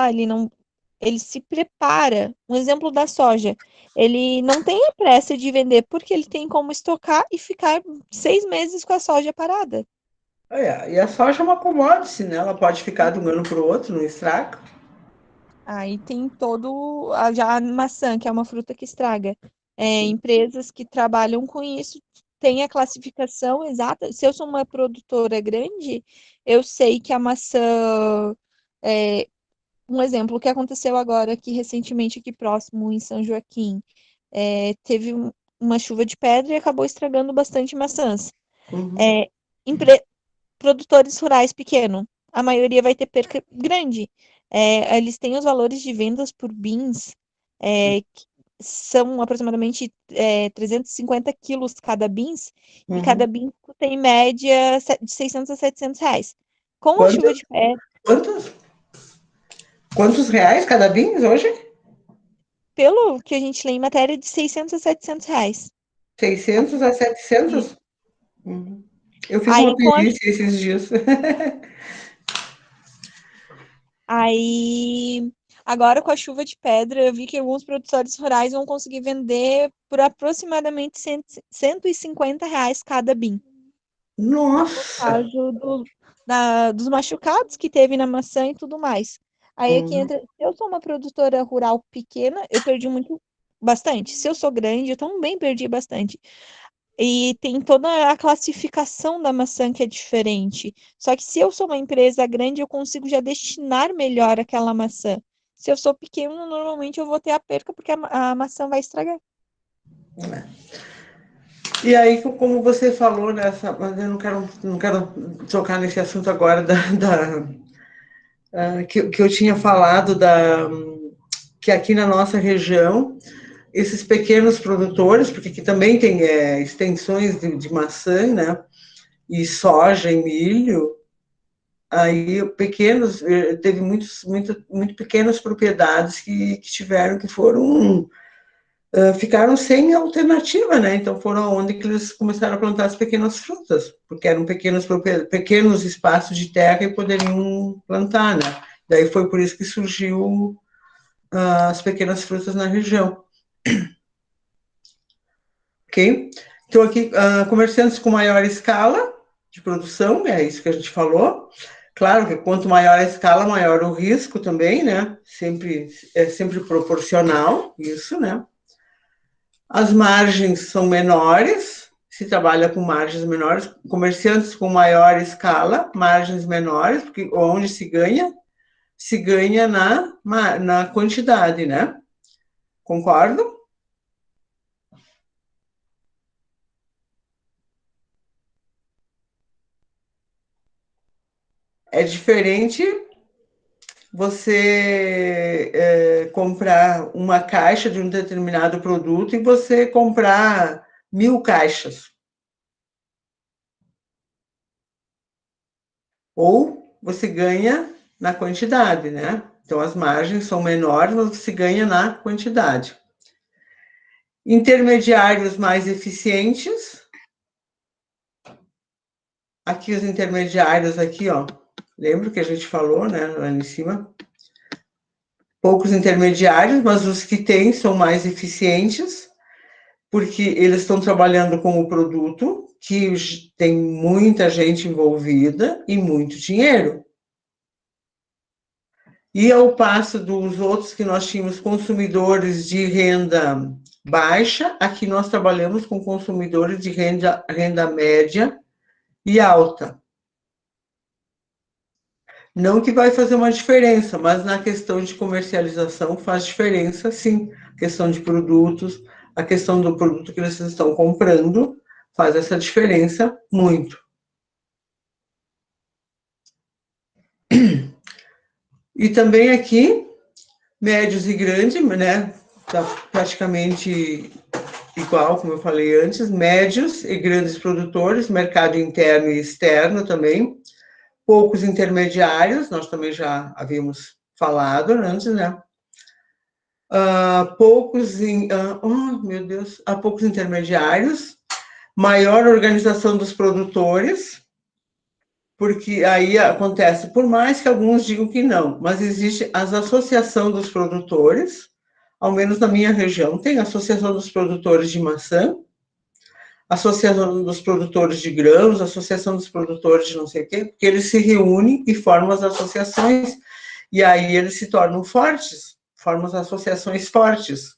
ele se prepara. Um exemplo da soja. Ele não tem a pressa de vender porque ele tem como estocar e ficar 6 meses com a soja parada. E a soja é uma commodity, né? Ela pode ficar de um ano para o outro, não estraga. Aí tem já a maçã, que é uma fruta que estraga. Empresas que trabalham com isso têm a classificação exata. Se eu sou uma produtora grande, eu sei que a maçã. Um exemplo, o que aconteceu agora aqui recentemente, aqui próximo, em São Joaquim, teve uma chuva de pedra e acabou estragando bastante maçãs. Uhum. Produtores rurais pequenos, a maioria vai ter perca grande. Eles têm os valores de vendas por bins, que são aproximadamente 350 quilos cada bins, e cada bin tem média de 600 a 700 reais. Com a chuva de pedra, Quantos reais cada vinho hoje? pelo que a gente lê em matéria, de 600 a 700 reais. 600 a 700? Eu fiz Aí, uma perícia esses dias. Aí, agora com a chuva de pedra, eu vi que alguns produtores rurais vão conseguir vender por aproximadamente 150 reais cada bin. Nossa! Por causa dos machucados que teve na maçã e tudo mais. Aí aqui entra, se eu sou uma produtora rural pequena, eu perdi bastante. Se eu sou grande, eu também perdi bastante. E tem toda a classificação da maçã que é diferente. Só que se eu sou uma empresa grande, eu consigo já destinar melhor aquela maçã. Se eu sou pequeno, normalmente eu vou ter a perca porque a maçã vai estragar. E aí, como você falou mas eu não quero tocar nesse assunto agora que eu tinha falado que aqui na nossa região esses pequenos produtores, porque aqui também tem extensões de maçã, né? E soja e milho. Aí pequenos, teve muito pequenas propriedades que tiveram, que ficaram sem alternativa, né? Então foram onde que eles começaram a plantar as pequenas frutas, porque eram pequenos espaços de terra e poderiam plantar, né? Daí foi por isso que surgiu as pequenas frutas na região. Ok? Então aqui, comerciantes com maior escala de produção, é isso que a gente falou. Claro que quanto maior a escala, maior o risco também, né? É sempre proporcional, isso, né? As margens são menores, se trabalha com margens menores, comerciantes com maior escala, margens menores, porque onde se ganha na quantidade, né? Concordo? É diferente você comprar uma caixa de um determinado produto e você comprar 1000 caixas. Ou você ganha na quantidade, né? Então, as margens são menores, mas você ganha na quantidade. Intermediários mais eficientes. Aqui os intermediários aqui, ó. Lembra que a gente falou, né, lá em cima? Poucos intermediários, mas os que tem são mais eficientes, porque eles estão trabalhando com o produto, que tem muita gente envolvida e muito dinheiro. E ao passo dos outros que nós tínhamos consumidores de renda baixa, aqui nós trabalhamos com consumidores de renda média e alta. Não que vai fazer uma diferença, mas na questão de comercialização faz diferença, sim. A questão de produtos, a questão do produto que vocês estão comprando faz essa diferença muito. E também aqui, médios e grandes, né? Tá praticamente igual, como eu falei antes, médios e grandes produtores, mercado interno e externo também, poucos intermediários, nós também já havíamos falado antes, né? Meu Deus, há poucos intermediários, maior organização dos produtores, porque aí acontece, por mais que alguns digam que não, mas existe as associação dos produtores, ao menos na minha região, tem a Associação dos Produtores de Maçã, Associação dos Produtores de Grãos, Associação dos Produtores de não sei o quê, porque eles se reúnem e formam as associações, e aí eles se tornam fortes, formam as associações fortes,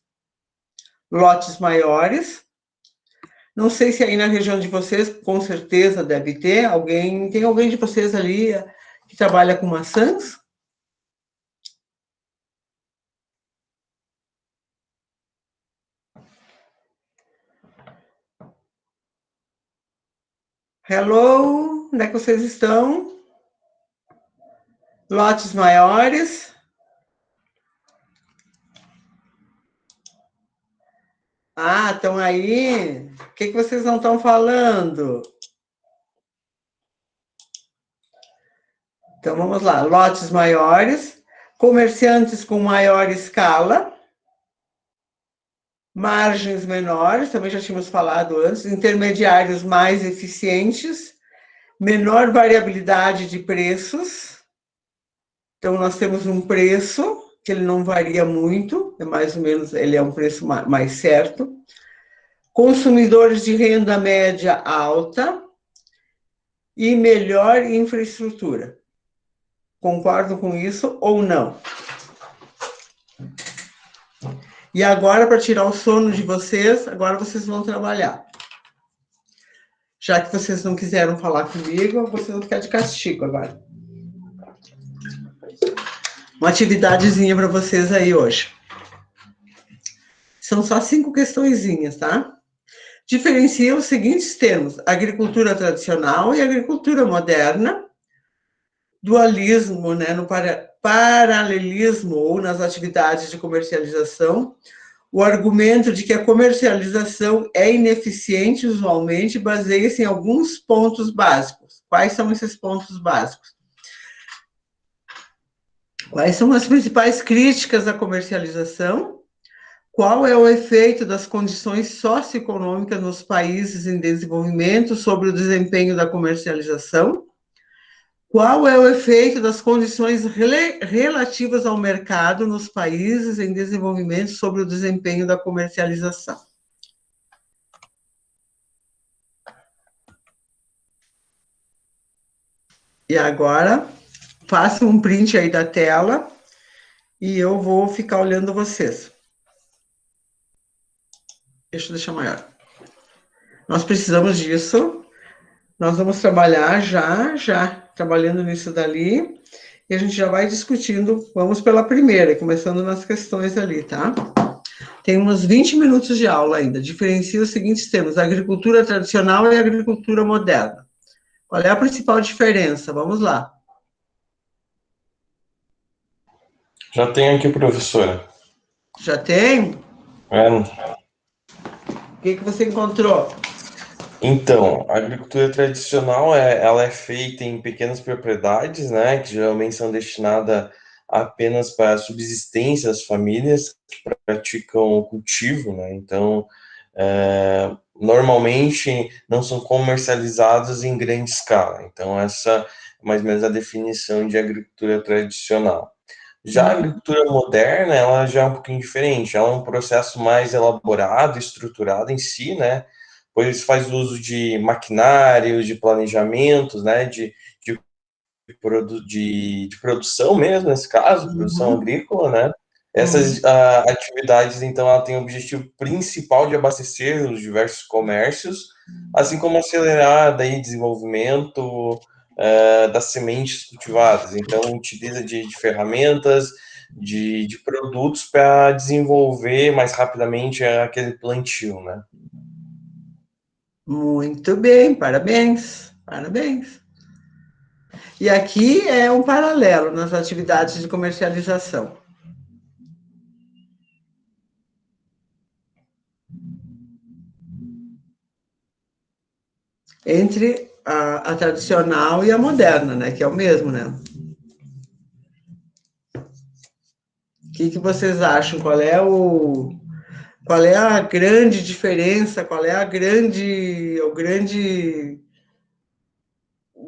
lotes maiores. Não sei se aí na região de vocês, com certeza deve ter alguém, tem alguém de vocês ali que trabalha com maçãs? Hello, onde é que vocês estão? Lotes maiores? Ah, estão aí? O que vocês não estão falando? Então, vamos lá. Lotes maiores, comerciantes com maior escala, margens menores, também já tínhamos falado antes, intermediários mais eficientes, menor variabilidade de preços. Então, nós temos um preço que ele não varia muito, é mais ou menos, ele é um preço mais certo. Consumidores de renda média alta e melhor infraestrutura. Concordam com isso ou não? E agora, para tirar o sono de vocês, agora vocês vão trabalhar. Já que vocês não quiseram falar comigo, vocês vão ficar de castigo agora. Uma atividadezinha para vocês aí hoje. São só 5 questõezinhas, tá? Diferencia os seguintes termos: agricultura tradicional e agricultura moderna, dualismo, né, no paralelismo ou nas atividades de comercialização, o argumento de que a comercialização é ineficiente usualmente baseia-se em alguns pontos básicos. Quais são esses pontos básicos? Quais são as principais críticas à comercialização? Qual é o efeito das condições socioeconômicas nos países em desenvolvimento sobre o desempenho da comercialização? Qual é o efeito das condições relativas ao mercado nos países em desenvolvimento sobre o desempenho da comercialização? E agora, faça um print aí da tela e eu vou ficar olhando vocês. Deixa eu deixar maior. Nós precisamos disso. Nós vamos trabalhar já trabalhando nisso dali, e a gente já vai discutindo, vamos pela primeira, começando nas questões ali, tá? Tem uns 20 minutos de aula ainda, diferencia os seguintes termos: agricultura tradicional e agricultura moderna. Qual é a principal diferença? Vamos lá. Já tem aqui, professora. Já tem? O que você encontrou? Então, a agricultura tradicional, ela é feita em pequenas propriedades, né, que geralmente são destinadas apenas para a subsistência das famílias que praticam o cultivo, né, então, normalmente não são comercializados em grande escala, então essa é mais ou menos a definição de agricultura tradicional. Já a agricultura moderna, ela já é um pouquinho diferente, ela é um processo mais elaborado, estruturado em si, né, pois faz uso de maquinários, de planejamentos, né, de produção mesmo, nesse caso, produção agrícola, né. Essas atividades, então, ela tem o objetivo principal de abastecer os diversos comércios, assim como acelerar daí desenvolvimento das sementes cultivadas. Então, utiliza de ferramentas, de produtos para desenvolver mais rapidamente aquele plantio, né? Muito bem, parabéns, parabéns. E aqui é um paralelo nas atividades de comercialização. Entre a tradicional e a moderna, né? Que é o mesmo, né? O que vocês acham? Qual é a grande diferença? Qual é o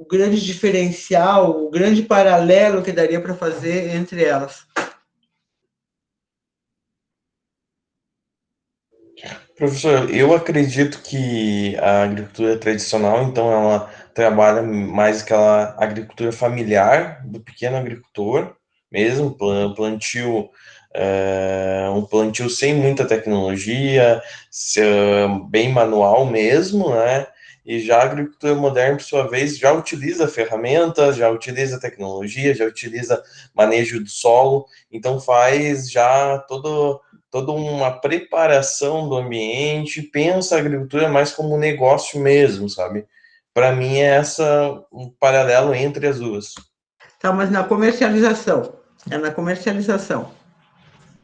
grande diferencial, o grande paralelo que daria para fazer entre elas? Professor, eu acredito que a agricultura tradicional, então, ela trabalha mais aquela agricultura familiar do pequeno agricultor, mesmo, plantio, um plantio sem muita tecnologia, bem manual mesmo, né? E já a agricultura moderna, por sua vez, já utiliza ferramentas, já utiliza tecnologia, já utiliza manejo do solo, então faz já toda uma preparação do ambiente, pensa a agricultura mais como um negócio mesmo, sabe? Para mim é um paralelo entre as duas. Tá, mas na comercialização. É na comercialização.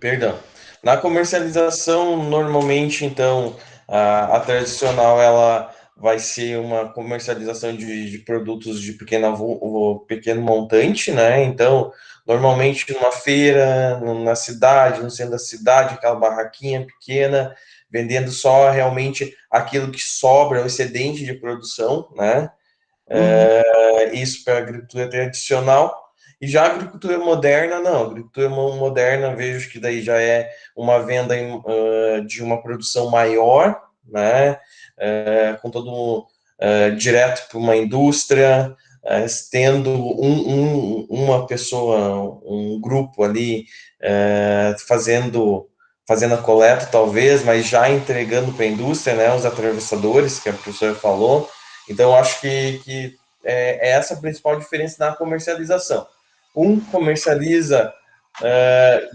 Perdão. Na comercialização, normalmente, então, a tradicional, ela vai ser uma comercialização de produtos de pequeno montante, né? Então, normalmente numa feira, na cidade, no centro da cidade, aquela barraquinha pequena, vendendo só realmente aquilo que sobra, o excedente de produção, né? Isso para a agricultura tradicional. E já a agricultura moderna, não. A agricultura moderna, vejo que daí já é uma venda de uma produção maior, né? Com todo direto para uma indústria, tendo uma pessoa, um grupo ali fazendo a coleta, talvez, mas já entregando para a indústria, né? Os atravessadores, que a professora falou. Então, acho que é essa a principal diferença na comercialização. Um comercializa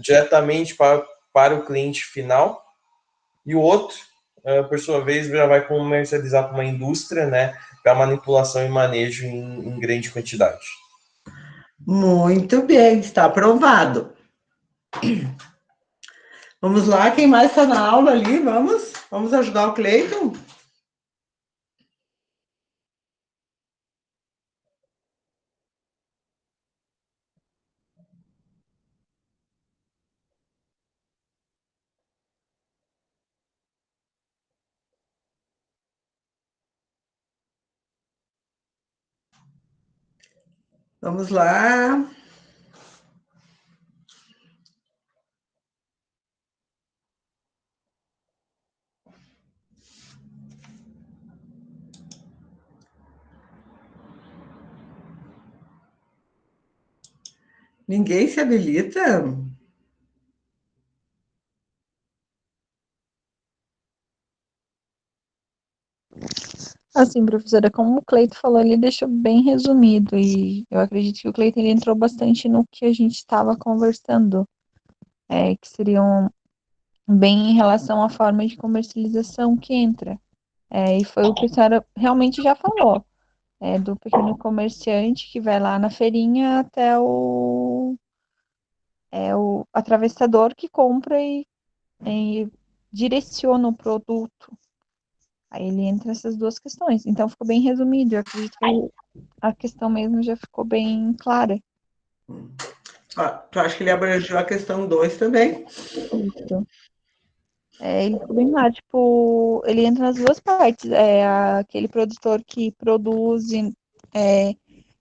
diretamente para o cliente final, e o outro, por sua vez, já vai comercializar para uma indústria, né, para manipulação e manejo em grande quantidade. Muito bem, está aprovado. Vamos lá, quem mais está na aula ali? Vamos ajudar o Cleiton? Vamos lá. Ninguém se habilita? Assim, professora, como o Cleito falou, ele deixou bem resumido e eu acredito que o Cleito ele entrou bastante no que a gente estava conversando, que seriam bem em relação à forma de comercialização que entra. E foi o que a senhora realmente já falou, do pequeno comerciante que vai lá na feirinha até o atravessador que compra e direciona o produto. Aí ele entra nessas duas questões. Então ficou bem resumido. Eu acredito que a questão mesmo já ficou bem clara. Tu acha que ele abrangeu a questão 2 também? Isso. Ele ficou bem claro. Tipo, ele entra nas duas partes. Aquele produtor que produz,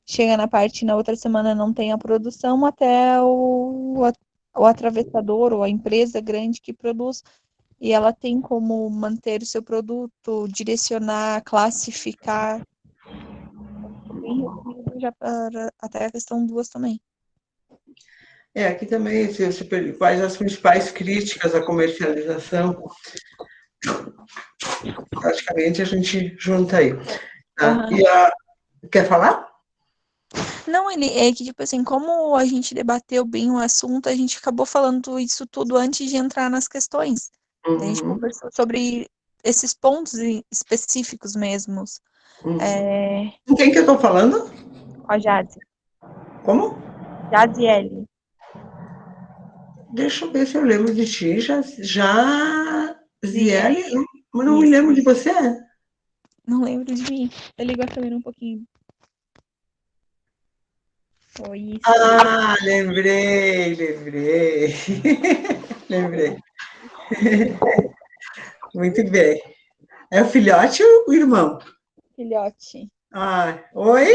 chega na parte na outra semana não tem a produção, até o atravessador ou a empresa grande que produz e ela tem como manter o seu produto, direcionar, classificar. Bem resumido já para até a questão 2 também. Aqui também, quais as principais críticas à comercialização? Praticamente a gente junta aí. Tá? Quer falar? Não, ele é que, tipo assim, como a gente debateu bem o assunto, a gente acabou falando isso tudo antes de entrar nas questões. A gente Uhum, conversou sobre esses pontos específicos mesmos. uhum. É, Com quem que eu tô falando? com a Jade. Como? Jadiele. Deixa eu ver se eu lembro de ti. Já Ziele, Ziele. mas não me Isso. lembro de você. Não lembro de mim. Eu ligo a câmera um pouquinho. Foi isso. Ah, lembrei. Lembrei. Muito bem. É o filhote ou o irmão? Filhote. Ah, oi,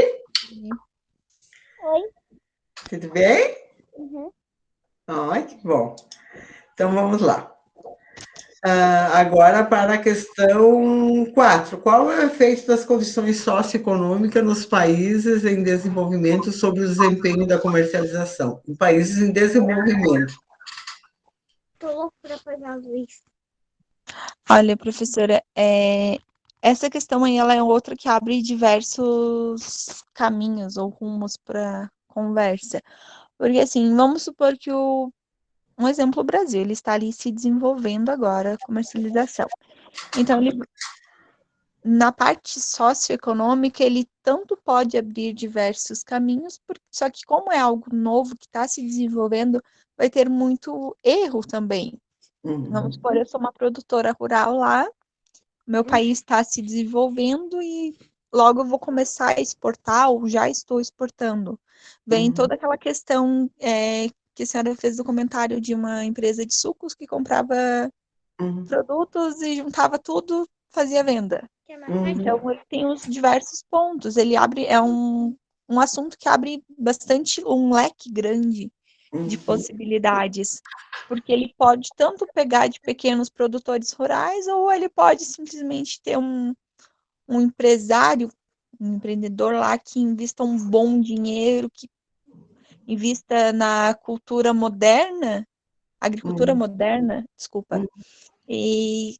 Oi. tudo bem? Uhum. Ai, que bom. Então vamos lá. Agora para a questão 4. Qual é o efeito das condições socioeconômicas nos países em desenvolvimento sobre o desempenho da comercialização? Em países em desenvolvimento. Tô louco pra apagar a luz. Olha, professora, essa questão aí ela é outra que abre diversos caminhos ou rumos para conversa. Porque assim, vamos supor que um exemplo, o Brasil, ele está ali se desenvolvendo agora a comercialização. Então, na parte socioeconômica, ele tanto pode abrir diversos caminhos, só que como é algo novo que está se desenvolvendo, vai ter muito erro também. Vamos supor, eu sou uma produtora rural lá, meu país está se desenvolvendo e logo eu vou começar a exportar ou já estou exportando. Vem toda aquela questão que a senhora fez do comentário de uma empresa de sucos que comprava produtos e juntava tudo, fazia venda. Então, ele tem os diversos pontos. Ele abre, um assunto que abre bastante um leque grande de possibilidades, porque ele pode tanto pegar de pequenos produtores rurais, ou ele pode simplesmente ter um empresário, um empreendedor lá que invista um bom dinheiro, que invista na cultura moderna, agricultura moderna, desculpa, e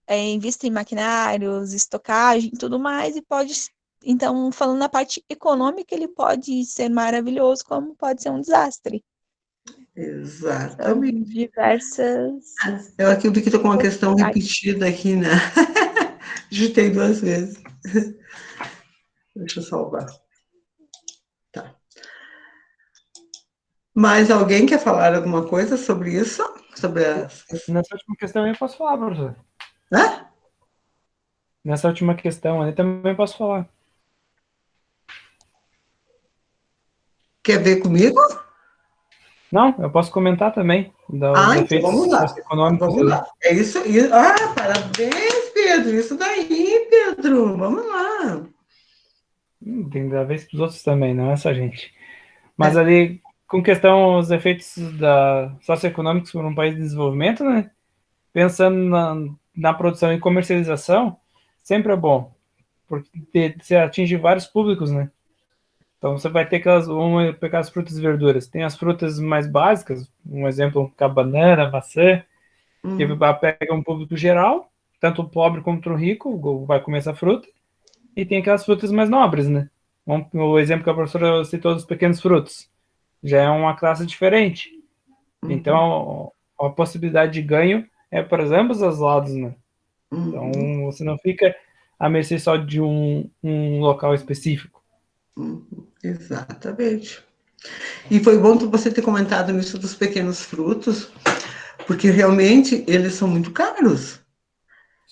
invista em maquinários, estocagem, tudo mais, e pode, então, falando na parte econômica, ele pode ser maravilhoso, como pode ser um desastre. São Exatamente. diversas. Eu aqui vi que estou com uma questão repetida aqui, né? Digitei 2 vezes. Deixa eu salvar. Tá. Mais alguém quer falar alguma coisa sobre isso? Sobre as... Nessa última questão eu posso falar, professor. Hã? Nessa última questão eu também posso falar. Quer ver comigo? Não, eu posso comentar também dos Então efeitos vamos lá. socioeconômicos. Vamos lá. É isso. Ah, parabéns, Pedro. Isso daí, Pedro. Vamos lá. Tem que dar vez para os outros também, não é só a gente. Mas ali, com questão os efeitos socioeconômicos para um país de desenvolvimento, né? Pensando na produção e comercialização, sempre é bom, porque você atinge vários públicos, né? Então você vai ter vamos pegar as frutas e verduras. Tem as frutas mais básicas, um exemplo, a banana, a maçã, que pega um público geral, tanto o pobre quanto o rico vai comer essa fruta. E tem aquelas frutas mais nobres, né? O exemplo que a professora citou dos pequenos frutos. Já é uma classe diferente. Então, a possibilidade de ganho é para ambos os lados, né? Então, você não fica à mercê só de um local específico. Exatamente. E foi bom você ter comentado nisso dos pequenos frutos, porque realmente eles são muito caros.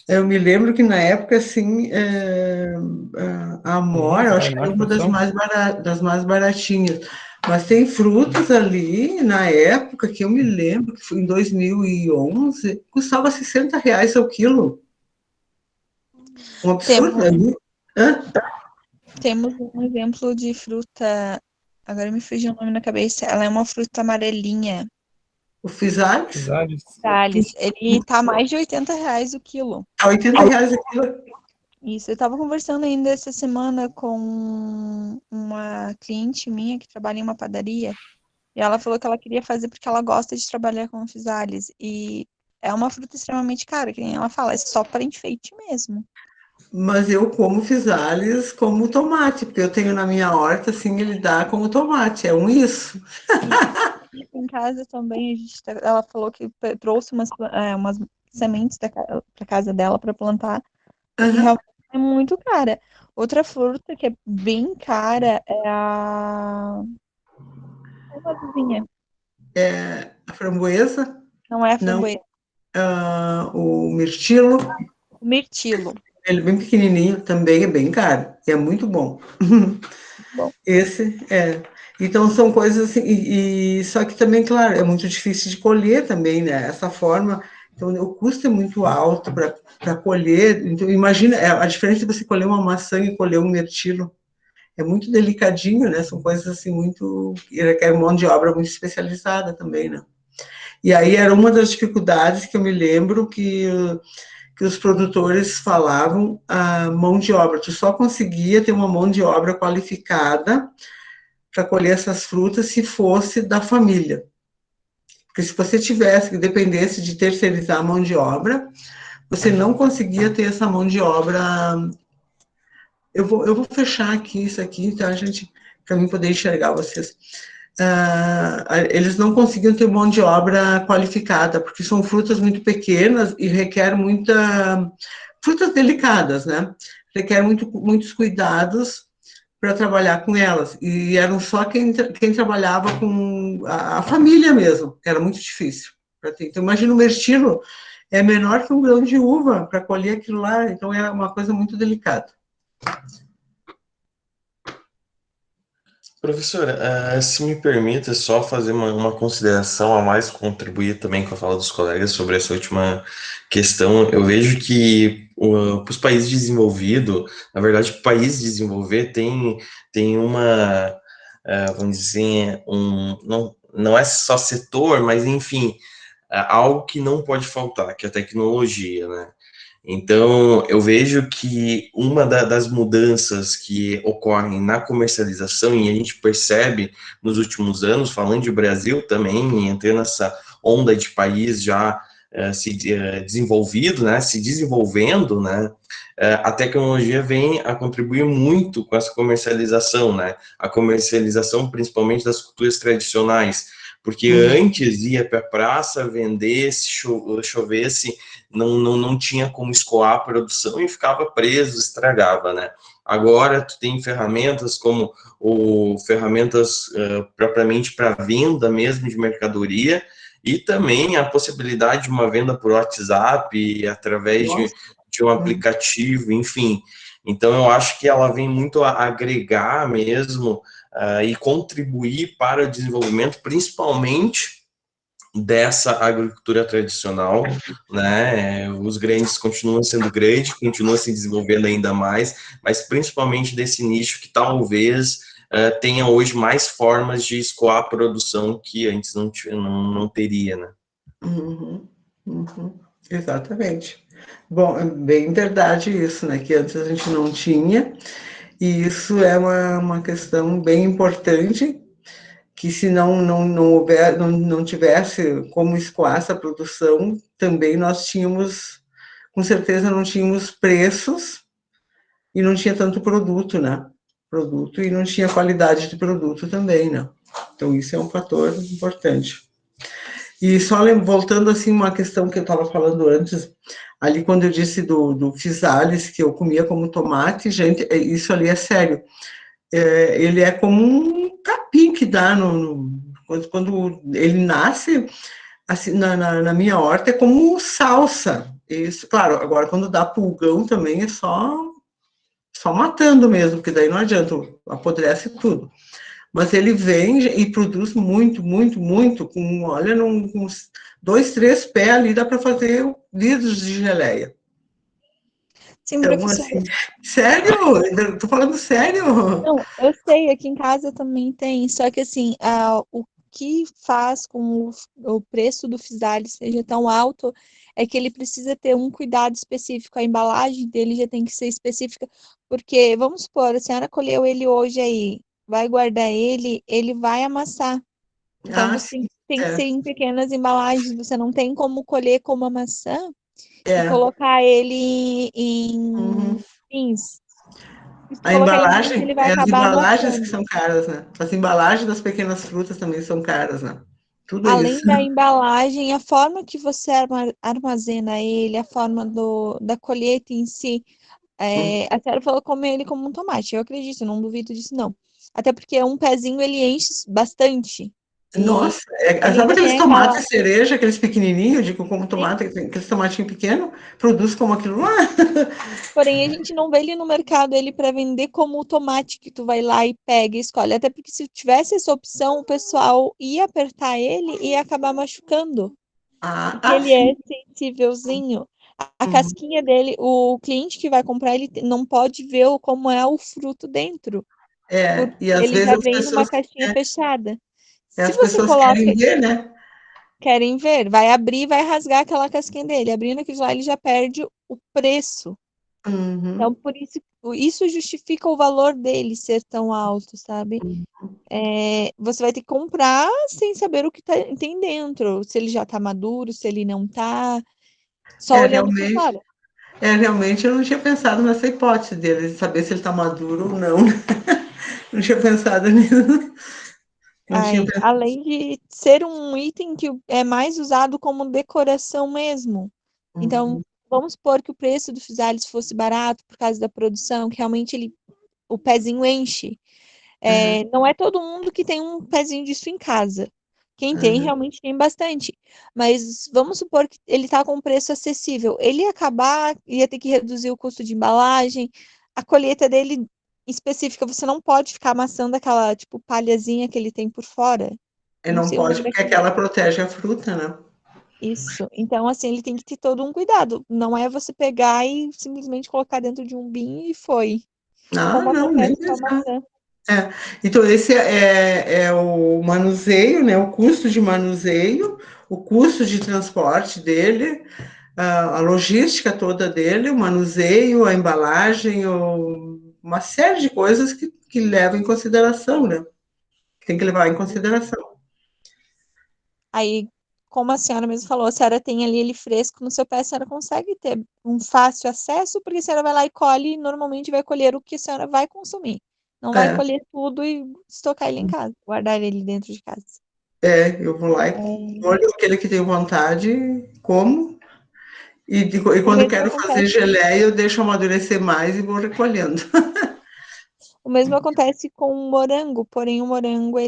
Eu me lembro que na época, assim, a Amora, eu acho que era uma das mais baratinhas. Mas tem frutas ali, na época, que eu me lembro, que foi em 2011, custava R$60 ao quilo. Um absurdo, né? Temos um exemplo de fruta, agora me fugiu o nome na cabeça, ela é uma fruta amarelinha. O Physalis? Physalis. Ele tá mais de R$80 o quilo. R$80 o quilo? Isso, eu estava conversando ainda essa semana com uma cliente minha que trabalha em uma padaria, e ela falou que ela queria fazer porque ela gosta de trabalhar com Physalis, e é uma fruta extremamente cara, que nem ela fala, é só para enfeite mesmo. Mas eu como Fisales como tomate, porque eu tenho na minha horta, assim, ele dá como tomate, é um isso. E em casa também, ela falou que trouxe umas sementes para casa dela para plantar, que Aham. realmente é muito cara. Outra fruta que é bem cara é uma vizinha. A framboesa, Não é a não, framboesa, o mirtilo, o mirtilo. ele é bem pequenininho, também é bem caro, e é muito bom. Bom, Esse é. Então são coisas assim, só que também, claro, é muito difícil de colher também, né? Essa forma, então o custo é muito alto para colher. Então imagina a diferença de você colher uma maçã e colher um mirtilo. É muito delicadinho, né? São coisas assim muito que requer mão de obra muito especializada também, né? E aí era uma das dificuldades que eu me lembro que os produtores falavam, a mão de obra. Tu só conseguia ter uma mão de obra qualificada para colher essas frutas se fosse da família. Porque se você tivesse que dependesse de terceirizar a mão de obra, você não conseguia ter essa mão de obra. Eu vou fechar aqui isso aqui, tá, gente? Para mim poder enxergar vocês. Eles não conseguiam ter mão de obra qualificada, porque são frutas muito pequenas e requer muita. Frutas delicadas, né? Requer muitos cuidados para trabalhar com elas. E eram só quem trabalhava com a família mesmo, era muito difícil. Então, imagina o mirtilo, é menor que um grão de uva para colher aquilo lá, então é uma coisa muito delicada. Professora, se me permite só fazer uma consideração a mais, contribuir também com a fala dos colegas sobre essa última questão. Eu vejo que para os países desenvolvidos, na verdade, o país desenvolver tem uma, vamos dizer, não é só setor, mas enfim, algo que não pode faltar, que é a tecnologia, né? Então, eu vejo que uma das mudanças que ocorrem na comercialização, e a gente percebe nos últimos anos, falando de Brasil também, entrando nessa onda de país já desenvolvido, né, se desenvolvendo, né, a tecnologia vem a contribuir muito com essa comercialização, né, a comercialização principalmente das culturas tradicionais, porque antes ia para a praça vender, se chovesse, não tinha como escoar a produção e ficava preso, estragava, né? Agora tu tem ferramentas como ferramentas propriamente para venda mesmo de mercadoria e também a possibilidade de uma venda por WhatsApp através de um aplicativo, enfim. Então eu acho que ela vem muito a agregar mesmo e contribuir para o desenvolvimento, principalmente dessa agricultura tradicional, né? Os grandes continuam sendo grandes, continuam se desenvolvendo ainda mais, mas principalmente desse nicho que talvez tenha hoje mais formas de escoar a produção que antes não teria, né? Uhum, uhum, exatamente. Bom, é bem verdade isso, né? Que antes a gente não tinha, e isso é uma questão bem importante, que se não tivesse como escoar essa produção, também nós tínhamos, com certeza não tínhamos preços e não tinha tanto produto, né? Produto e não tinha qualidade de produto também, né? Então isso é um fator importante. E só voltando assim uma questão que eu estava falando antes, ali quando eu disse do Fisales, que eu comia como tomate, gente, isso ali é sério. Ele é como um capim que dá quando ele nasce, assim, na minha horta, é como salsa. Isso, claro, agora quando dá pulgão também é só matando mesmo, porque daí não adianta, apodrece tudo. Mas ele vem e produz muito, muito, muito, olha, com 2, 3 pés ali dá para fazer litros de geleia. Sim, Então, professor. assim, sério? Tô falando sério? Não, eu sei, aqui em casa também tem, só que assim, o que faz com o preço do Fisali seja tão alto é que ele precisa ter um cuidado específico, a embalagem dele já tem que ser específica, porque, vamos supor, a senhora colheu ele hoje aí, vai guardar ele vai amassar. Então, Ah, você sim, tem que ser é. em pequenas embalagens, você não tem como colher como a maçã É. E colocar ele em Uhum. pins. Se tu A colocar ele em pins, embalagem, ele vai as acabar embalagens que amassando. são caras, né? As embalagens das pequenas frutas também são caras, né? Tudo isso. Além da embalagem, a forma que você armazena ele, a forma da colheita em si. A senhora falou comer ele como um tomate. Eu acredito, eu não duvido disso, não. Até porque um pezinho ele enche bastante. E Nossa, ele sabe aqueles tem aquela. tomates cereja, aqueles pequenininhos, eu digo como Sim. tomate, aqueles tomatinhos pequenos, produz como aquilo lá? Porém, a gente não vê ele no mercado ele para vender como o tomate que tu vai lá e pega e escolhe. Até porque se tivesse essa opção, o pessoal ia apertar ele e ia acabar machucando. Porque ele é Sim. sensívelzinho. A Uhum. casquinha dele, o cliente que vai comprar, ele não pode ver como é o fruto dentro. Porque E às ele vezes já vem numa caixinha fechada. Se as você pessoas coloca, querem ver, né? querem ver, vai abrir, vai rasgar aquela casquinha dele. Abrindo aquilo lá, ele já perde o preço. Então, Uhum. por isso justifica o valor dele ser tão alto, sabe? Você vai ter que comprar sem saber o que tem dentro. Se ele já tá maduro, se ele não tá. Só olhando por Realmente, fora. realmente eu não tinha pensado nessa hipótese dele, de saber se ele está maduro ou não. Não tinha pensado nisso. Não tinha pensado. Além de ser um item que é mais usado como decoração mesmo. Então, Uhum. vamos supor que o preço do Physalis fosse barato por causa da produção, que realmente o pezinho enche. Uhum. Não é todo mundo que tem um pezinho disso em casa. Quem tem, Uhum. realmente tem bastante. Mas vamos supor que ele está com um preço acessível. Ele ia acabar, ia ter que reduzir o custo de embalagem. A colheita dele específica, você não pode ficar amassando aquela, tipo, palhazinha que ele tem por fora. E Não não sei o nome pode, porque daquilo. aquela protege a fruta, né? Isso. Então, assim, ele tem que ter todo um cuidado. Não é você pegar e simplesmente colocar dentro de um bin e foi. Ah, Como não, nem acontece com a pensar. maçã. Então, esse é o manuseio, né? O custo de manuseio, o custo de transporte dele, a logística toda dele, o manuseio, a embalagem, uma série de coisas que levam em consideração, né? Que tem que levar em consideração. Aí, como a senhora mesmo falou, a senhora tem ali ele fresco no seu pé, a senhora consegue ter um fácil acesso, porque a senhora vai lá e colhe, e normalmente vai colher o que a senhora vai consumir. Não vai É, colher tudo e estocar ele em casa, guardar ele dentro de casa. eu vou lá e olho aquele que tenho vontade, como, e O quando mesmo quero fazer acontece, geleia, eu deixo amadurecer mais e vou recolhendo. o mesmo acontece com o morango, porém o morango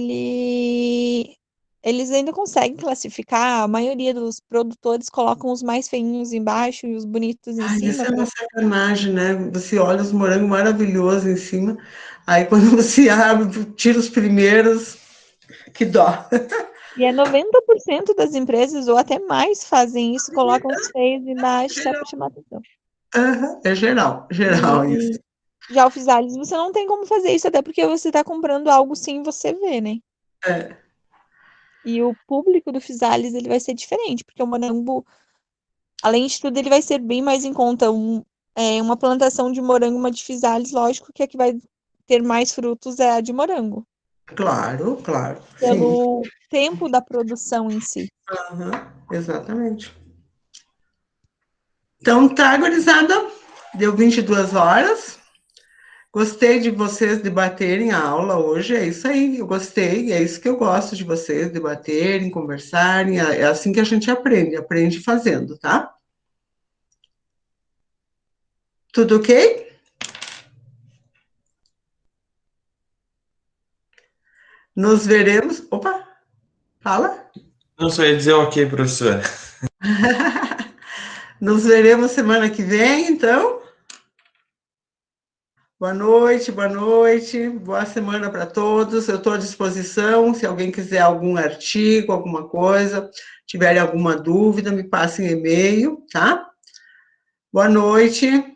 eles ainda conseguem classificar, a maioria dos produtores colocam os mais feinhos embaixo e os bonitos em Ai, isso cima. é uma sacanagem, né? Você olha os morangos maravilhosos em cima, aí quando você abre, tira os primeiros, que dó. E é 90% das empresas, ou até mais, fazem isso, colocam os feios embaixo só para Geral. chamar atenção. Aham, é geral, geral isso. E já o Physalis, você não tem como fazer isso, até porque você está comprando algo sem você ver, né? É, E o público do Physalis, ele vai ser diferente, porque o morango, além de tudo, ele vai ser bem mais em conta. Uma plantação de morango, uma de Physalis, lógico que a que vai ter mais frutos é a de morango, claro, claro, sim. pelo tempo da produção em si. Aham, exatamente. Então, tá, gurizada, deu 22 horas. Gostei de vocês debaterem a aula hoje, é isso aí, eu gostei, é isso que eu gosto de vocês, debaterem, conversarem, é assim que a gente aprende, aprende fazendo, tá? Tudo ok? Nos veremos. Opa, fala. Não só ia dizer ok, professora. Nos veremos semana que vem, então. Boa noite, boa noite. Boa semana para todos. Eu estou à disposição. Se alguém quiser algum artigo, alguma coisa, tiverem alguma dúvida, me passem e-mail, tá? Boa noite.